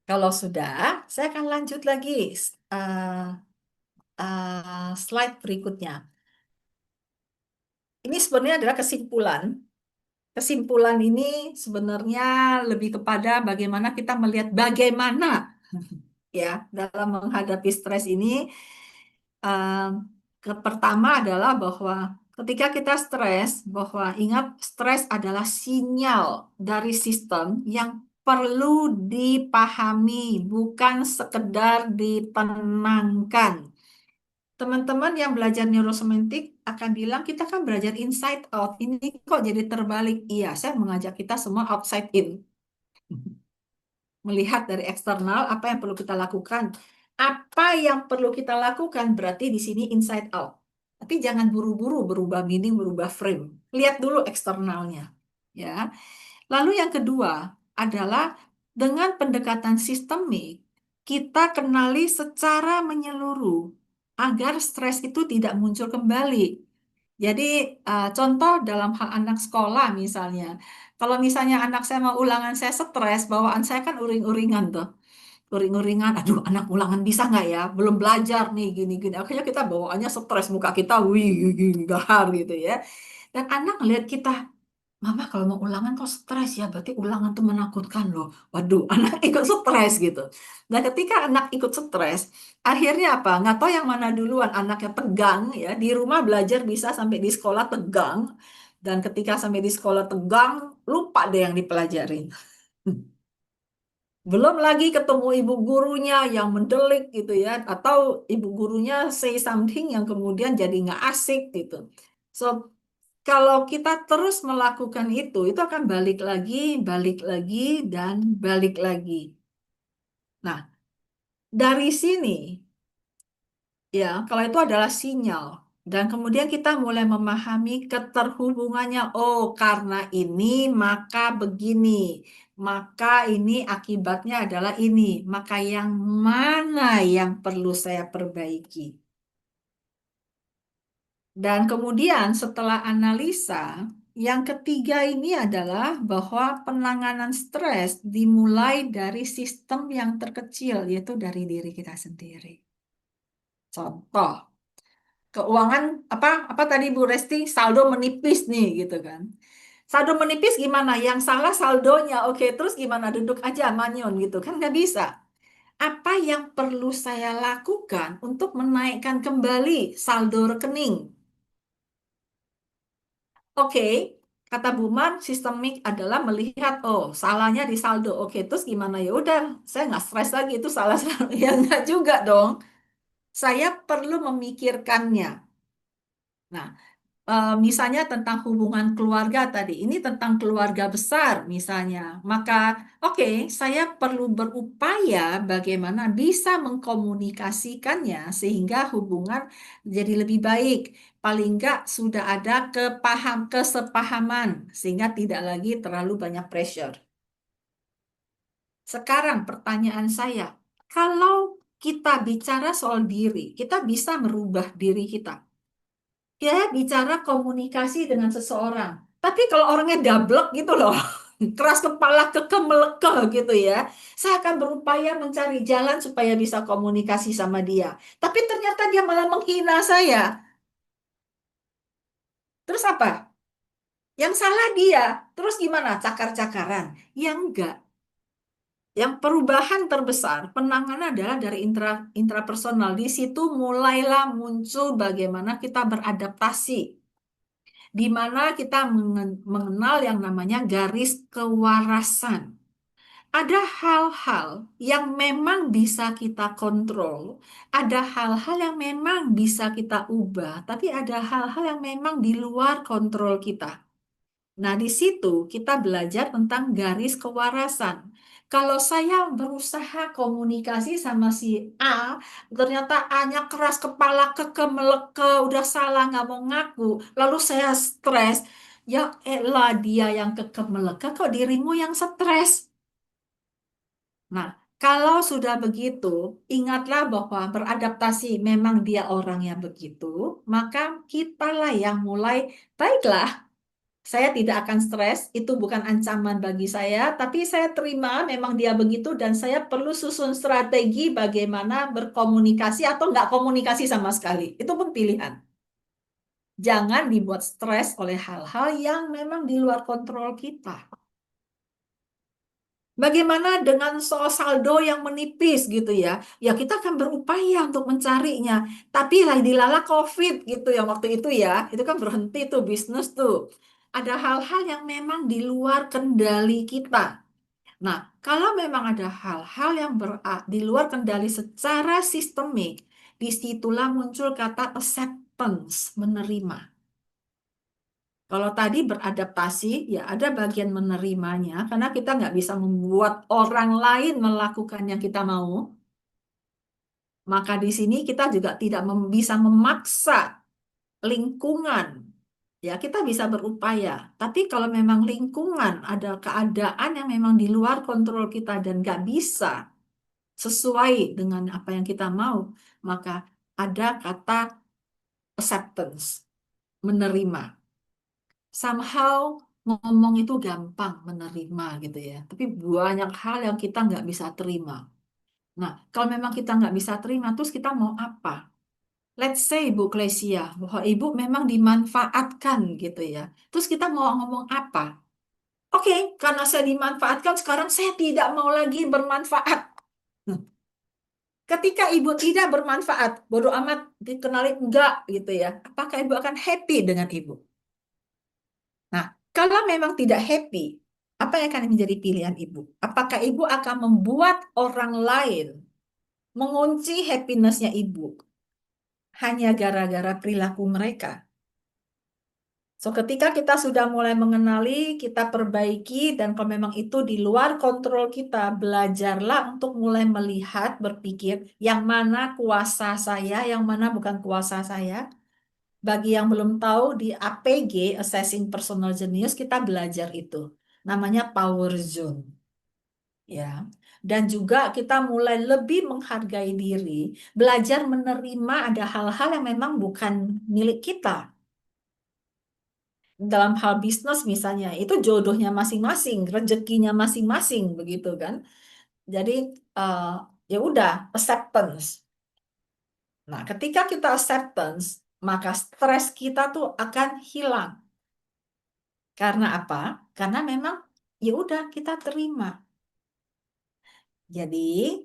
kalau sudah, saya akan lanjut lagi slide berikutnya. Ini sebenarnya adalah kesimpulan. Kesimpulan ini sebenarnya lebih kepada bagaimana kita melihat bagaimana ya dalam menghadapi stres ini. Um, Pertama adalah bahwa ketika kita stres, bahwa ingat stres adalah sinyal dari sistem yang perlu dipahami, bukan sekedar ditenangkan. Teman-teman yang belajar neurosemantik akan bilang, kita kan belajar inside out, ini kok jadi terbalik. Iya, saya mengajak kita semua outside in. Melihat dari eksternal apa yang perlu kita lakukan. Apa yang perlu kita lakukan berarti di sini inside out. Tapi jangan buru-buru berubah meaning, berubah frame. Lihat dulu eksternalnya. Ya. Lalu yang kedua adalah dengan pendekatan sistemik, kita kenali secara menyeluruh agar stres itu tidak muncul kembali. Jadi contoh dalam hal anak sekolah misalnya, kalau misalnya anak saya mau ulangan, saya stres, bawaan saya kan uring-uringan tuh. Uring-uringan, aduh anak ulangan bisa nggak ya? Belum belajar nih, gini-gini. Akhirnya kita bawaannya stres, muka kita wih, gahar gitu ya. Dan anak lihat kita, Mama kalau mau ulangan kok stres ya, berarti ulangan tuh menakutkan loh. Waduh, anak ikut stres gitu. Dan ketika anak ikut stres, akhirnya apa? Nggak tahu yang mana duluan, anaknya tegang ya. Di rumah belajar bisa sampai di sekolah tegang. Dan ketika sampai di sekolah tegang, lupa deh yang dipelajarin. Belum lagi ketemu ibu gurunya yang mendelik gitu ya. Atau ibu gurunya say something yang kemudian jadi nggak asik gitu. So, kalau kita terus melakukan itu akan balik lagi, dan balik lagi. Nah, dari sini, ya, kalau itu adalah sinyal. Dan kemudian kita mulai memahami keterhubungannya. Oh, karena ini, maka begini. Maka ini akibatnya adalah ini. Maka yang mana yang perlu saya perbaiki? Dan kemudian setelah analisa, yang ketiga ini adalah bahwa penanganan stres dimulai dari sistem yang terkecil, yaitu dari diri kita sendiri. Contoh, keuangan apa tadi Bu Resti, saldo menipis nih gitu kan. Saldo menipis gimana? Yang salah saldonya. Oke, terus gimana? Duduk aja manyun gitu kan nggak bisa. Apa yang perlu saya lakukan untuk menaikkan kembali saldo rekening? Oke, kata Buman, sistemik adalah melihat, oh, salahnya di saldo. Oke, terus gimana ya? Udah, saya nggak stres lagi, itu salah salah. Ya nggak juga dong. Saya perlu memikirkannya. Nah, misalnya tentang hubungan keluarga tadi, ini tentang keluarga besar misalnya. Maka, oke, saya perlu berupaya bagaimana bisa mengkomunikasikannya sehingga hubungan jadi lebih baik. Paling enggak sudah ada kesepahaman sehingga tidak lagi terlalu banyak pressure. Sekarang pertanyaan saya, kalau kita bicara soal diri, kita bisa merubah diri kita. Ya, bicara komunikasi dengan seseorang. Tapi kalau orangnya dablek gitu loh, keras kepala, kekeh melekeh gitu ya, saya akan berupaya mencari jalan supaya bisa komunikasi sama dia. Tapi ternyata dia malah menghina saya. Terus apa? Yang salah dia. Terus gimana? Cakar-cakaran? Ya enggak. Yang perubahan terbesar, penanganan adalah dari intrapersonal. Di situ mulailah muncul bagaimana kita beradaptasi, di mana kita mengenal yang namanya garis kewarasan. Ada hal-hal yang memang bisa kita kontrol, ada hal-hal yang memang bisa kita ubah, tapi ada hal-hal yang memang di luar kontrol kita. Nah, di situ kita belajar tentang garis kewarasan. Kalau saya berusaha komunikasi sama si A, ternyata A-nya keras kepala, keke meleke, udah salah, nggak mau ngaku, lalu saya stres. Ya elah, dia yang keke meleke, kok dirimu yang stres? Nah, Kalau sudah begitu, ingatlah bahwa beradaptasi memang dia orang yang begitu, maka kitalah yang mulai, baiklah, saya tidak akan stres, itu bukan ancaman bagi saya, tapi saya terima memang dia begitu dan saya perlu susun strategi bagaimana berkomunikasi atau nggak komunikasi sama sekali. Itu pun pilihan. Jangan dibuat stres oleh hal-hal yang memang di luar kontrol kita. Bagaimana dengan soal saldo yang menipis gitu ya? Ya kita akan berupaya untuk mencarinya. Tapi lah dilala COVID gitu ya waktu itu ya. Itu kan berhenti tuh bisnis tuh. Ada hal-hal yang memang di luar kendali kita. Nah, kalau memang ada hal-hal yang di luar kendali secara sistemik, disitulah muncul kata acceptance, menerima. Kalau tadi beradaptasi, ya ada bagian menerimanya, karena kita nggak bisa membuat orang lain melakukan yang kita mau. Maka di sini kita juga tidak bisa memaksa lingkungan. Ya, kita bisa berupaya. Tapi kalau memang lingkungan ada keadaan yang memang di luar kontrol kita dan nggak bisa sesuai dengan apa yang kita mau, maka ada kata acceptance, menerima. Somehow ngomong itu gampang menerima gitu ya. Tapi banyak hal yang kita nggak bisa terima. Nah, kalau memang kita nggak bisa terima, terus kita mau apa? Let's say Ibu Klesia, bahwa Ibu memang dimanfaatkan gitu ya. Terus kita mau ngomong apa? Oke, karena saya dimanfaatkan, sekarang saya tidak mau lagi bermanfaat. Hmm. Ketika Ibu tidak bermanfaat, bodoh amat dikenali enggak gitu ya. Apakah Ibu akan happy dengan Ibu? Nah, kalau memang tidak happy, apa yang akan menjadi pilihan ibu? Apakah ibu akan membuat orang lain mengunci happiness-nya ibu hanya gara-gara perilaku mereka? So, ketika kita sudah mulai mengenali, kita perbaiki, dan kalau memang itu di luar kontrol kita, belajarlah untuk mulai melihat, berpikir, yang mana kuasa saya, yang mana bukan kuasa saya. Bagi yang belum tahu, di APG, Assessing Personal Genius, kita belajar itu. Namanya Power Zone. Ya. Dan juga kita mulai lebih menghargai diri, belajar menerima ada hal-hal yang memang bukan milik kita. Dalam hal bisnis misalnya, itu jodohnya masing-masing, rezekinya masing-masing, begitu kan. Jadi eh, ya udah, acceptance. Nah, ketika kita acceptance, maka stres kita tuh akan hilang. Karena apa? Karena memang ya udah kita terima. Jadi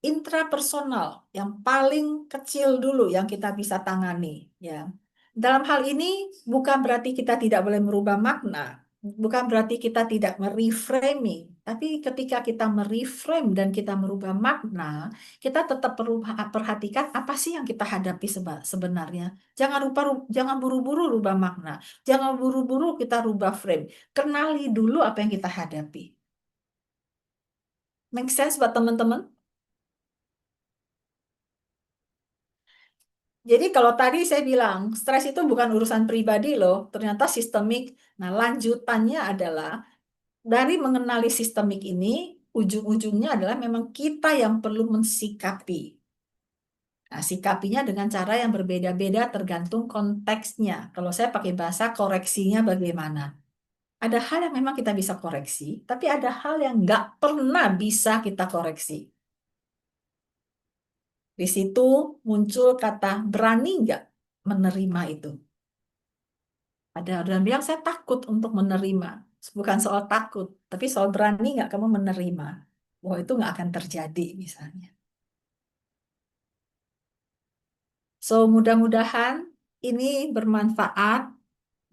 intrapersonal yang paling kecil dulu yang kita bisa tangani, ya. Dalam hal ini bukan berarti kita tidak boleh merubah makna, bukan berarti kita tidak mereframing, tapi ketika kita mereframe dan kita merubah makna, kita tetap perlu perhatikan apa sih yang kita hadapi sebenarnya. Jangan buru-buru rubah makna, jangan buru-buru kita rubah frame. Kenali dulu apa yang kita hadapi. Make sense buat teman-teman? Jadi kalau tadi saya bilang stres itu bukan urusan pribadi loh, ternyata sistemik. Nah, lanjutannya adalah dari mengenali sistemik ini, ujung-ujungnya adalah memang kita yang perlu mensikapi. Nah, sikapinya dengan cara yang berbeda-beda tergantung konteksnya. Kalau saya pakai bahasa koreksinya bagaimana. Ada hal yang memang kita bisa koreksi, tapi ada hal yang nggak pernah bisa kita koreksi. Di situ muncul kata berani nggak menerima itu. Ada orang bilang saya takut untuk menerima. Bukan soal takut, tapi soal berani nggak kamu menerima. Bahwa itu nggak akan terjadi misalnya. So mudah-mudahan ini bermanfaat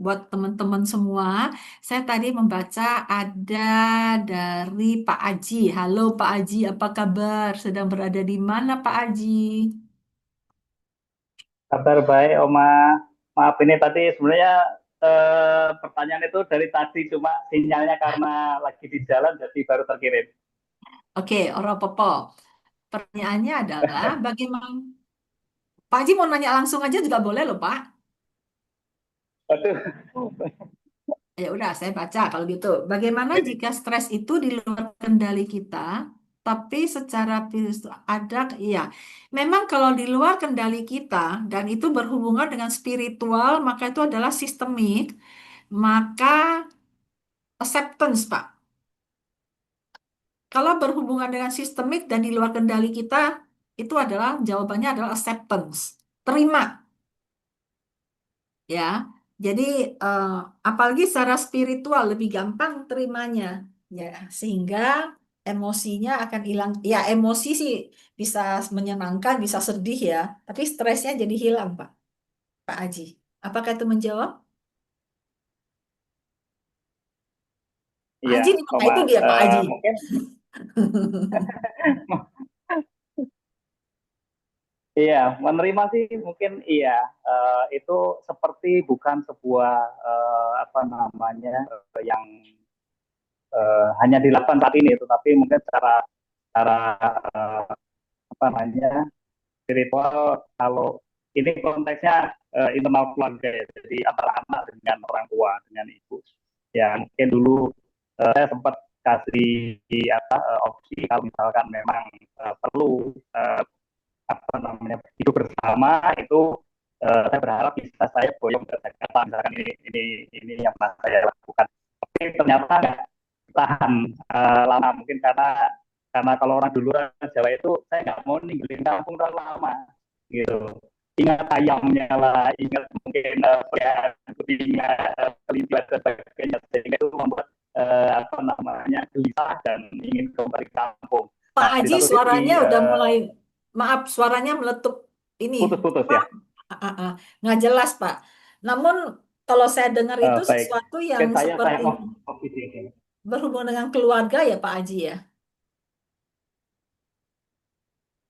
buat teman-teman semua. Saya tadi membaca ada dari Pak Aji. Halo Pak Aji, apa kabar? Sedang berada di mana Pak Aji? Kabar baik, Oma. Maaf ini tadi sebenarnya pertanyaan itu dari tadi cuma sinyalnya karena lagi di jalan jadi baru terkirim. Oke, orang Popo. Pertanyaannya adalah bagaimana? Pak Haji mau nanya langsung aja juga boleh loh Pak. Aduh, Ya udah, saya baca kalau gitu. Bagaimana ini jika stres itu di luar kendali kita? tapi secara ada, ya. Memang kalau di luar kendali kita dan itu berhubungan dengan spiritual, maka itu adalah sistemik, maka acceptance, Pak. Kalau berhubungan dengan sistemik dan di luar kendali kita, itu adalah jawabannya adalah acceptance. Terima, ya. Jadi eh, apalagi secara spiritual lebih gampang terimanya, ya. Sehingga emosinya akan hilang. Ya, emosi sih bisa menyenangkan, bisa sedih ya. Tapi stresnya jadi hilang, Pak. Pak Aji. Apakah itu menjawab? Pak Iya, Aji, di mana Oma. itu dia, Pak Aji? Mungkin iya, menerima sih mungkin iya. Itu seperti bukan sebuah apa namanya yang hanya dilakukan saat ini, tetapi mungkin secara secara apa namanya spiritual. Kalau ini konteksnya internal keluarga ya, jadi antara anak dengan orang tua, dengan ibu. Ya mungkin dulu saya sempat kasih apa opsi kalau misalkan memang perlu apa namanya hidup bersama itu saya berharap bisa saya boyong ke Jakarta, misalkan ini yang pernah saya lakukan. Tapi ternyata nggak tahan lama, mungkin karena kalau orang dulu orang Jawa itu saya nggak mau ninggalin kampung terlalu lama gitu. Ingat ayamnya lah, ingat mungkin ingat kelinci dan sebagainya, sehingga itu membuat apa namanya gelisah dan ingin kembali ke kampung. Pak Nah di Haji satu suaranya sisi udah mulai, maaf, suaranya meletup ini, putus-putus apa? ya. Nggak jelas, Pak. Namun kalau saya dengar itu Baik, sesuatu yang mungkin saya seperti mau di sini. berhubungan dengan keluarga ya, Pak Haji ya.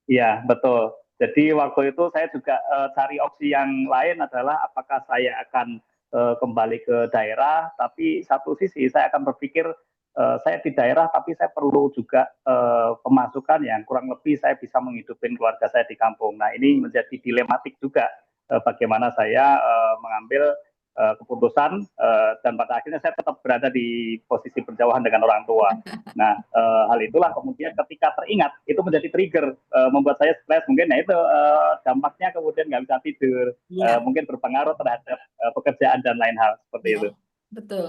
Iya, betul. Jadi waktu itu saya juga cari opsi yang lain adalah apakah saya akan kembali ke daerah, tapi satu sisi saya akan berpikir saya di daerah, tapi saya perlu juga pemasukan yang kurang lebih saya bisa menghidupin keluarga saya di kampung. Nah ini menjadi dilematik juga bagaimana saya mengambil keputusan dan pada akhirnya saya tetap berada di posisi berjauhan dengan orang tua. Nah, hal itulah kemudian ketika teringat itu menjadi trigger membuat saya stres. Mungkin nah itu dampaknya kemudian nggak bisa tidur, Iya, mungkin berpengaruh terhadap pekerjaan dan lain hal seperti iya, itu. betul.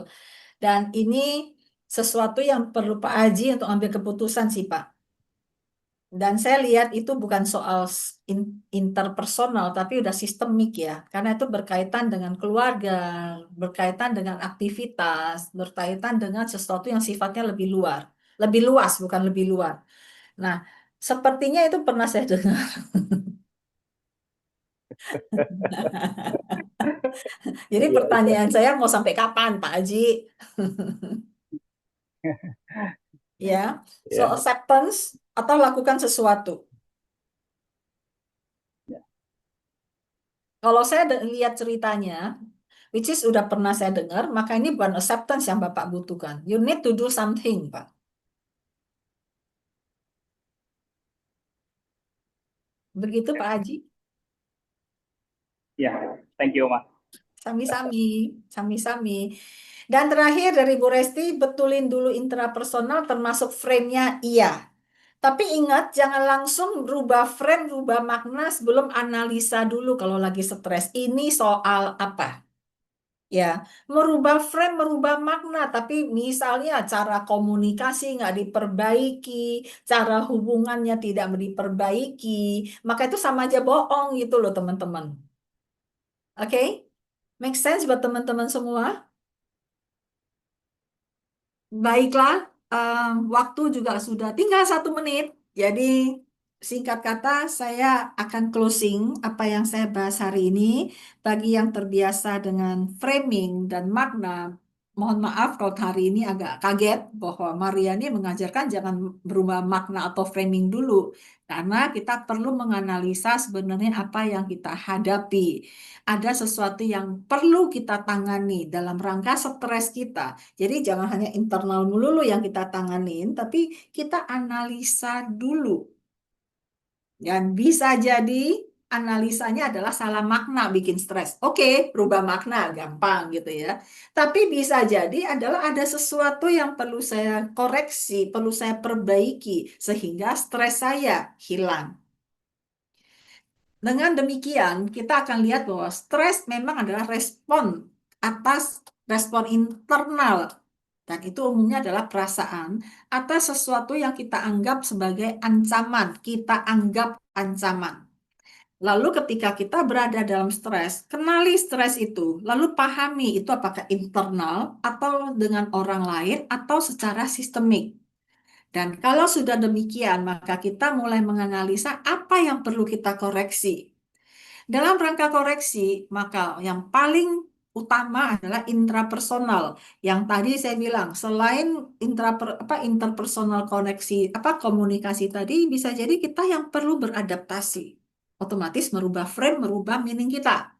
Dan ini sesuatu yang perlu Pak Haji untuk ambil keputusan sih, Pak. Dan saya lihat itu bukan soal interpersonal, tapi udah sistemik ya. Karena itu berkaitan dengan keluarga, berkaitan dengan aktivitas, berkaitan dengan sesuatu yang sifatnya lebih luar. Lebih luas, bukan lebih luar. Nah, sepertinya itu pernah saya dengar. Jadi Iya, iya, pertanyaan saya mau sampai kapan, Pak Haji? Ya, so iya. acceptance atau lakukan sesuatu. Kalau saya lihat ceritanya, which is udah pernah saya dengar, maka ini bukan acceptance yang Bapak butuhkan. You need to do something, Pak. Begitu, Pak Haji? Iya, thank you, Mas. Sami-sami, sami-sami. Dan terakhir dari Bu Resti, betulin dulu intrapersonal termasuk frame-nya iya. Tapi ingat, jangan langsung rubah frame, rubah makna sebelum analisa dulu kalau lagi stres. Ini soal apa? Ya, merubah frame, merubah makna, tapi misalnya cara komunikasi nggak diperbaiki, cara hubungannya tidak diperbaiki, maka itu sama aja bohong gitu loh teman-teman. Oke? Make sense buat teman-teman semua? Baiklah, waktu juga sudah tinggal 1 menit. Jadi singkat kata, saya akan closing apa yang saya bahas hari ini. Bagi yang terbiasa dengan framing dan makna, mohon maaf kalau hari ini agak kaget bahwa Mariani mengajarkan jangan berubah makna atau framing dulu. Karena kita perlu menganalisa sebenarnya apa yang kita hadapi. Ada sesuatu yang perlu kita tangani dalam rangka stres kita. Jadi jangan hanya internal melulu yang kita tanganin, tapi kita analisa dulu. Dan bisa jadi analisanya adalah salah makna bikin stres. Oke, rubah makna gampang gitu ya. Tapi bisa jadi adalah ada sesuatu yang perlu saya koreksi, perlu saya perbaiki sehingga stres saya hilang. Dengan demikian, kita akan lihat bahwa stres memang adalah respon atas respon internal. Dan itu umumnya adalah perasaan atas sesuatu yang kita anggap sebagai ancaman. Kita anggap ancaman. Lalu ketika kita berada dalam stres, kenali stres itu. Lalu pahami itu apakah internal atau dengan orang lain atau secara sistemik. Dan kalau sudah demikian, maka kita mulai menganalisa apa yang perlu kita koreksi. Dalam rangka koreksi, maka yang paling utama adalah intrapersonal. Yang tadi saya bilang, selain interpersonal koneksi, komunikasi tadi, bisa jadi kita yang perlu beradaptasi. Otomatis merubah frame, merubah meaning kita.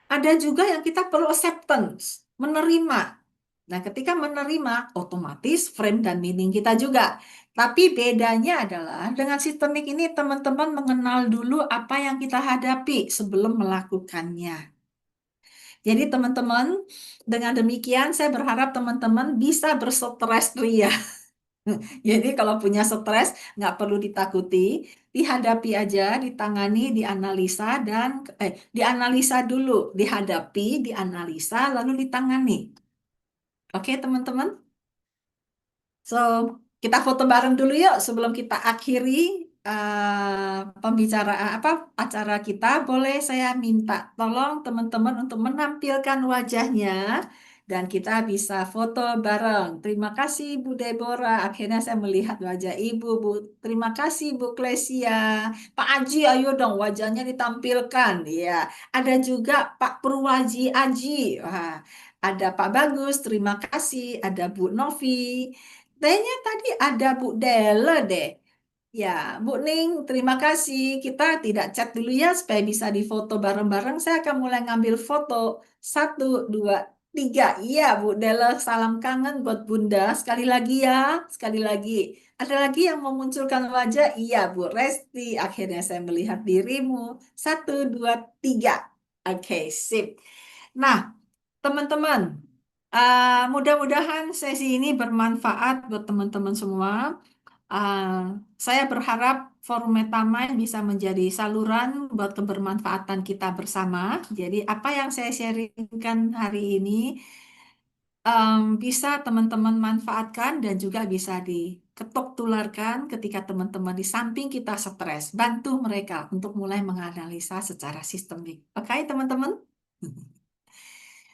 Ada juga yang kita perlu acceptance, menerima. Nah, ketika menerima, otomatis frame dan meaning kita juga. Tapi bedanya adalah dengan sistemik ini teman-teman mengenal dulu apa yang kita hadapi sebelum melakukannya. Jadi teman-teman, dengan demikian saya berharap teman-teman bisa berstres ria. Jadi kalau punya stres nggak perlu ditakuti, dihadapi aja, ditangani, dianalisa dianalisa dulu, dihadapi, dianalisa, lalu ditangani. Oke teman-teman? So, kita foto bareng dulu yuk sebelum kita akhiri pembicaraan acara kita. Boleh saya minta tolong teman-teman untuk menampilkan wajahnya dan kita bisa foto bareng. Terima kasih Bu Deborah. Akhirnya saya melihat wajah Ibu, Bu. Terima kasih Bu Klesia. Pak Aji, ayo dong wajahnya ditampilkan. Ya, ada juga Pak Purwaji Aji. Wah, ada Pak Bagus, terima kasih. Ada Bu Novi. Kayaknya tadi ada Bu Dele deh. Ya, Bu Ning, terima kasih. Kita tidak chat dulu ya supaya bisa difoto bareng-bareng. Saya akan mulai ngambil foto. 1, 2, 3. Iya, Bu Dele, salam kangen buat Bunda. Sekali lagi ya, sekali lagi. Ada lagi yang memunculkan wajah? Iya, Bu Resti. Akhirnya saya melihat dirimu. 1, 2, 3. Oke, sip. Nah, teman-teman, mudah-mudahan sesi ini bermanfaat buat teman-teman semua. Saya berharap Forum Metamind bisa menjadi saluran buat kebermanfaatan kita bersama. Jadi apa yang saya sharingkan hari ini bisa teman-teman manfaatkan dan juga bisa diketok tularkan ketika teman-teman di samping kita stres. Bantu mereka untuk mulai menganalisa secara sistemik. Oke, teman-teman?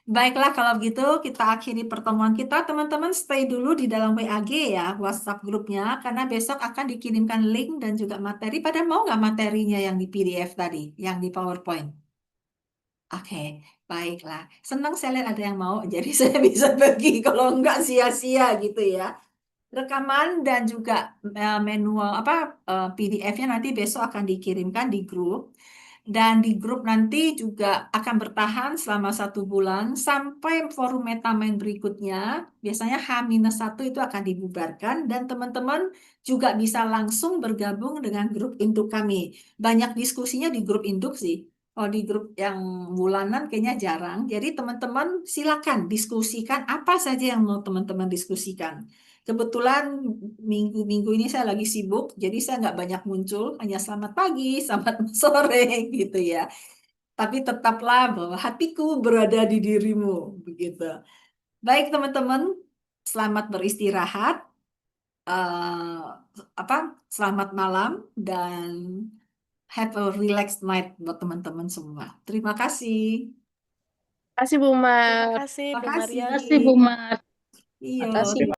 Baiklah, kalau begitu kita akhiri pertemuan kita. Teman-teman stay dulu di dalam WAG ya, WhatsApp grupnya, karena besok akan dikirimkan link dan juga materi. Pada mau nggak materinya yang di PDF tadi, yang di PowerPoint? Oke, baiklah. Senang saya lihat ada yang mau, jadi saya bisa bagi kalau nggak sia-sia gitu ya. Rekaman dan juga manual PDF-nya nanti besok akan dikirimkan di grup. Dan di grup nanti juga akan bertahan selama 1 bulan sampai forum Metamind berikutnya. Biasanya H-1 itu akan dibubarkan dan teman-teman juga bisa langsung bergabung dengan grup induk kami. Banyak diskusinya di grup induk sih. Kalau di grup yang bulanan kayaknya jarang. Jadi teman-teman silakan diskusikan apa saja yang mau teman-teman diskusikan. Kebetulan minggu-minggu ini saya lagi sibuk, jadi saya nggak banyak muncul, hanya selamat pagi, selamat sore gitu ya. Tapi tetaplah bahwa hatiku berada di dirimu, begitu. Baik teman-teman, selamat beristirahat, eh, selamat malam dan have a relaxed night buat teman-teman semua. Terima kasih. Terima kasih Bu Terima Mar. kasih Bu Terima kasih. Maria. Terima kasih Bu Mar. Iya. Makasih.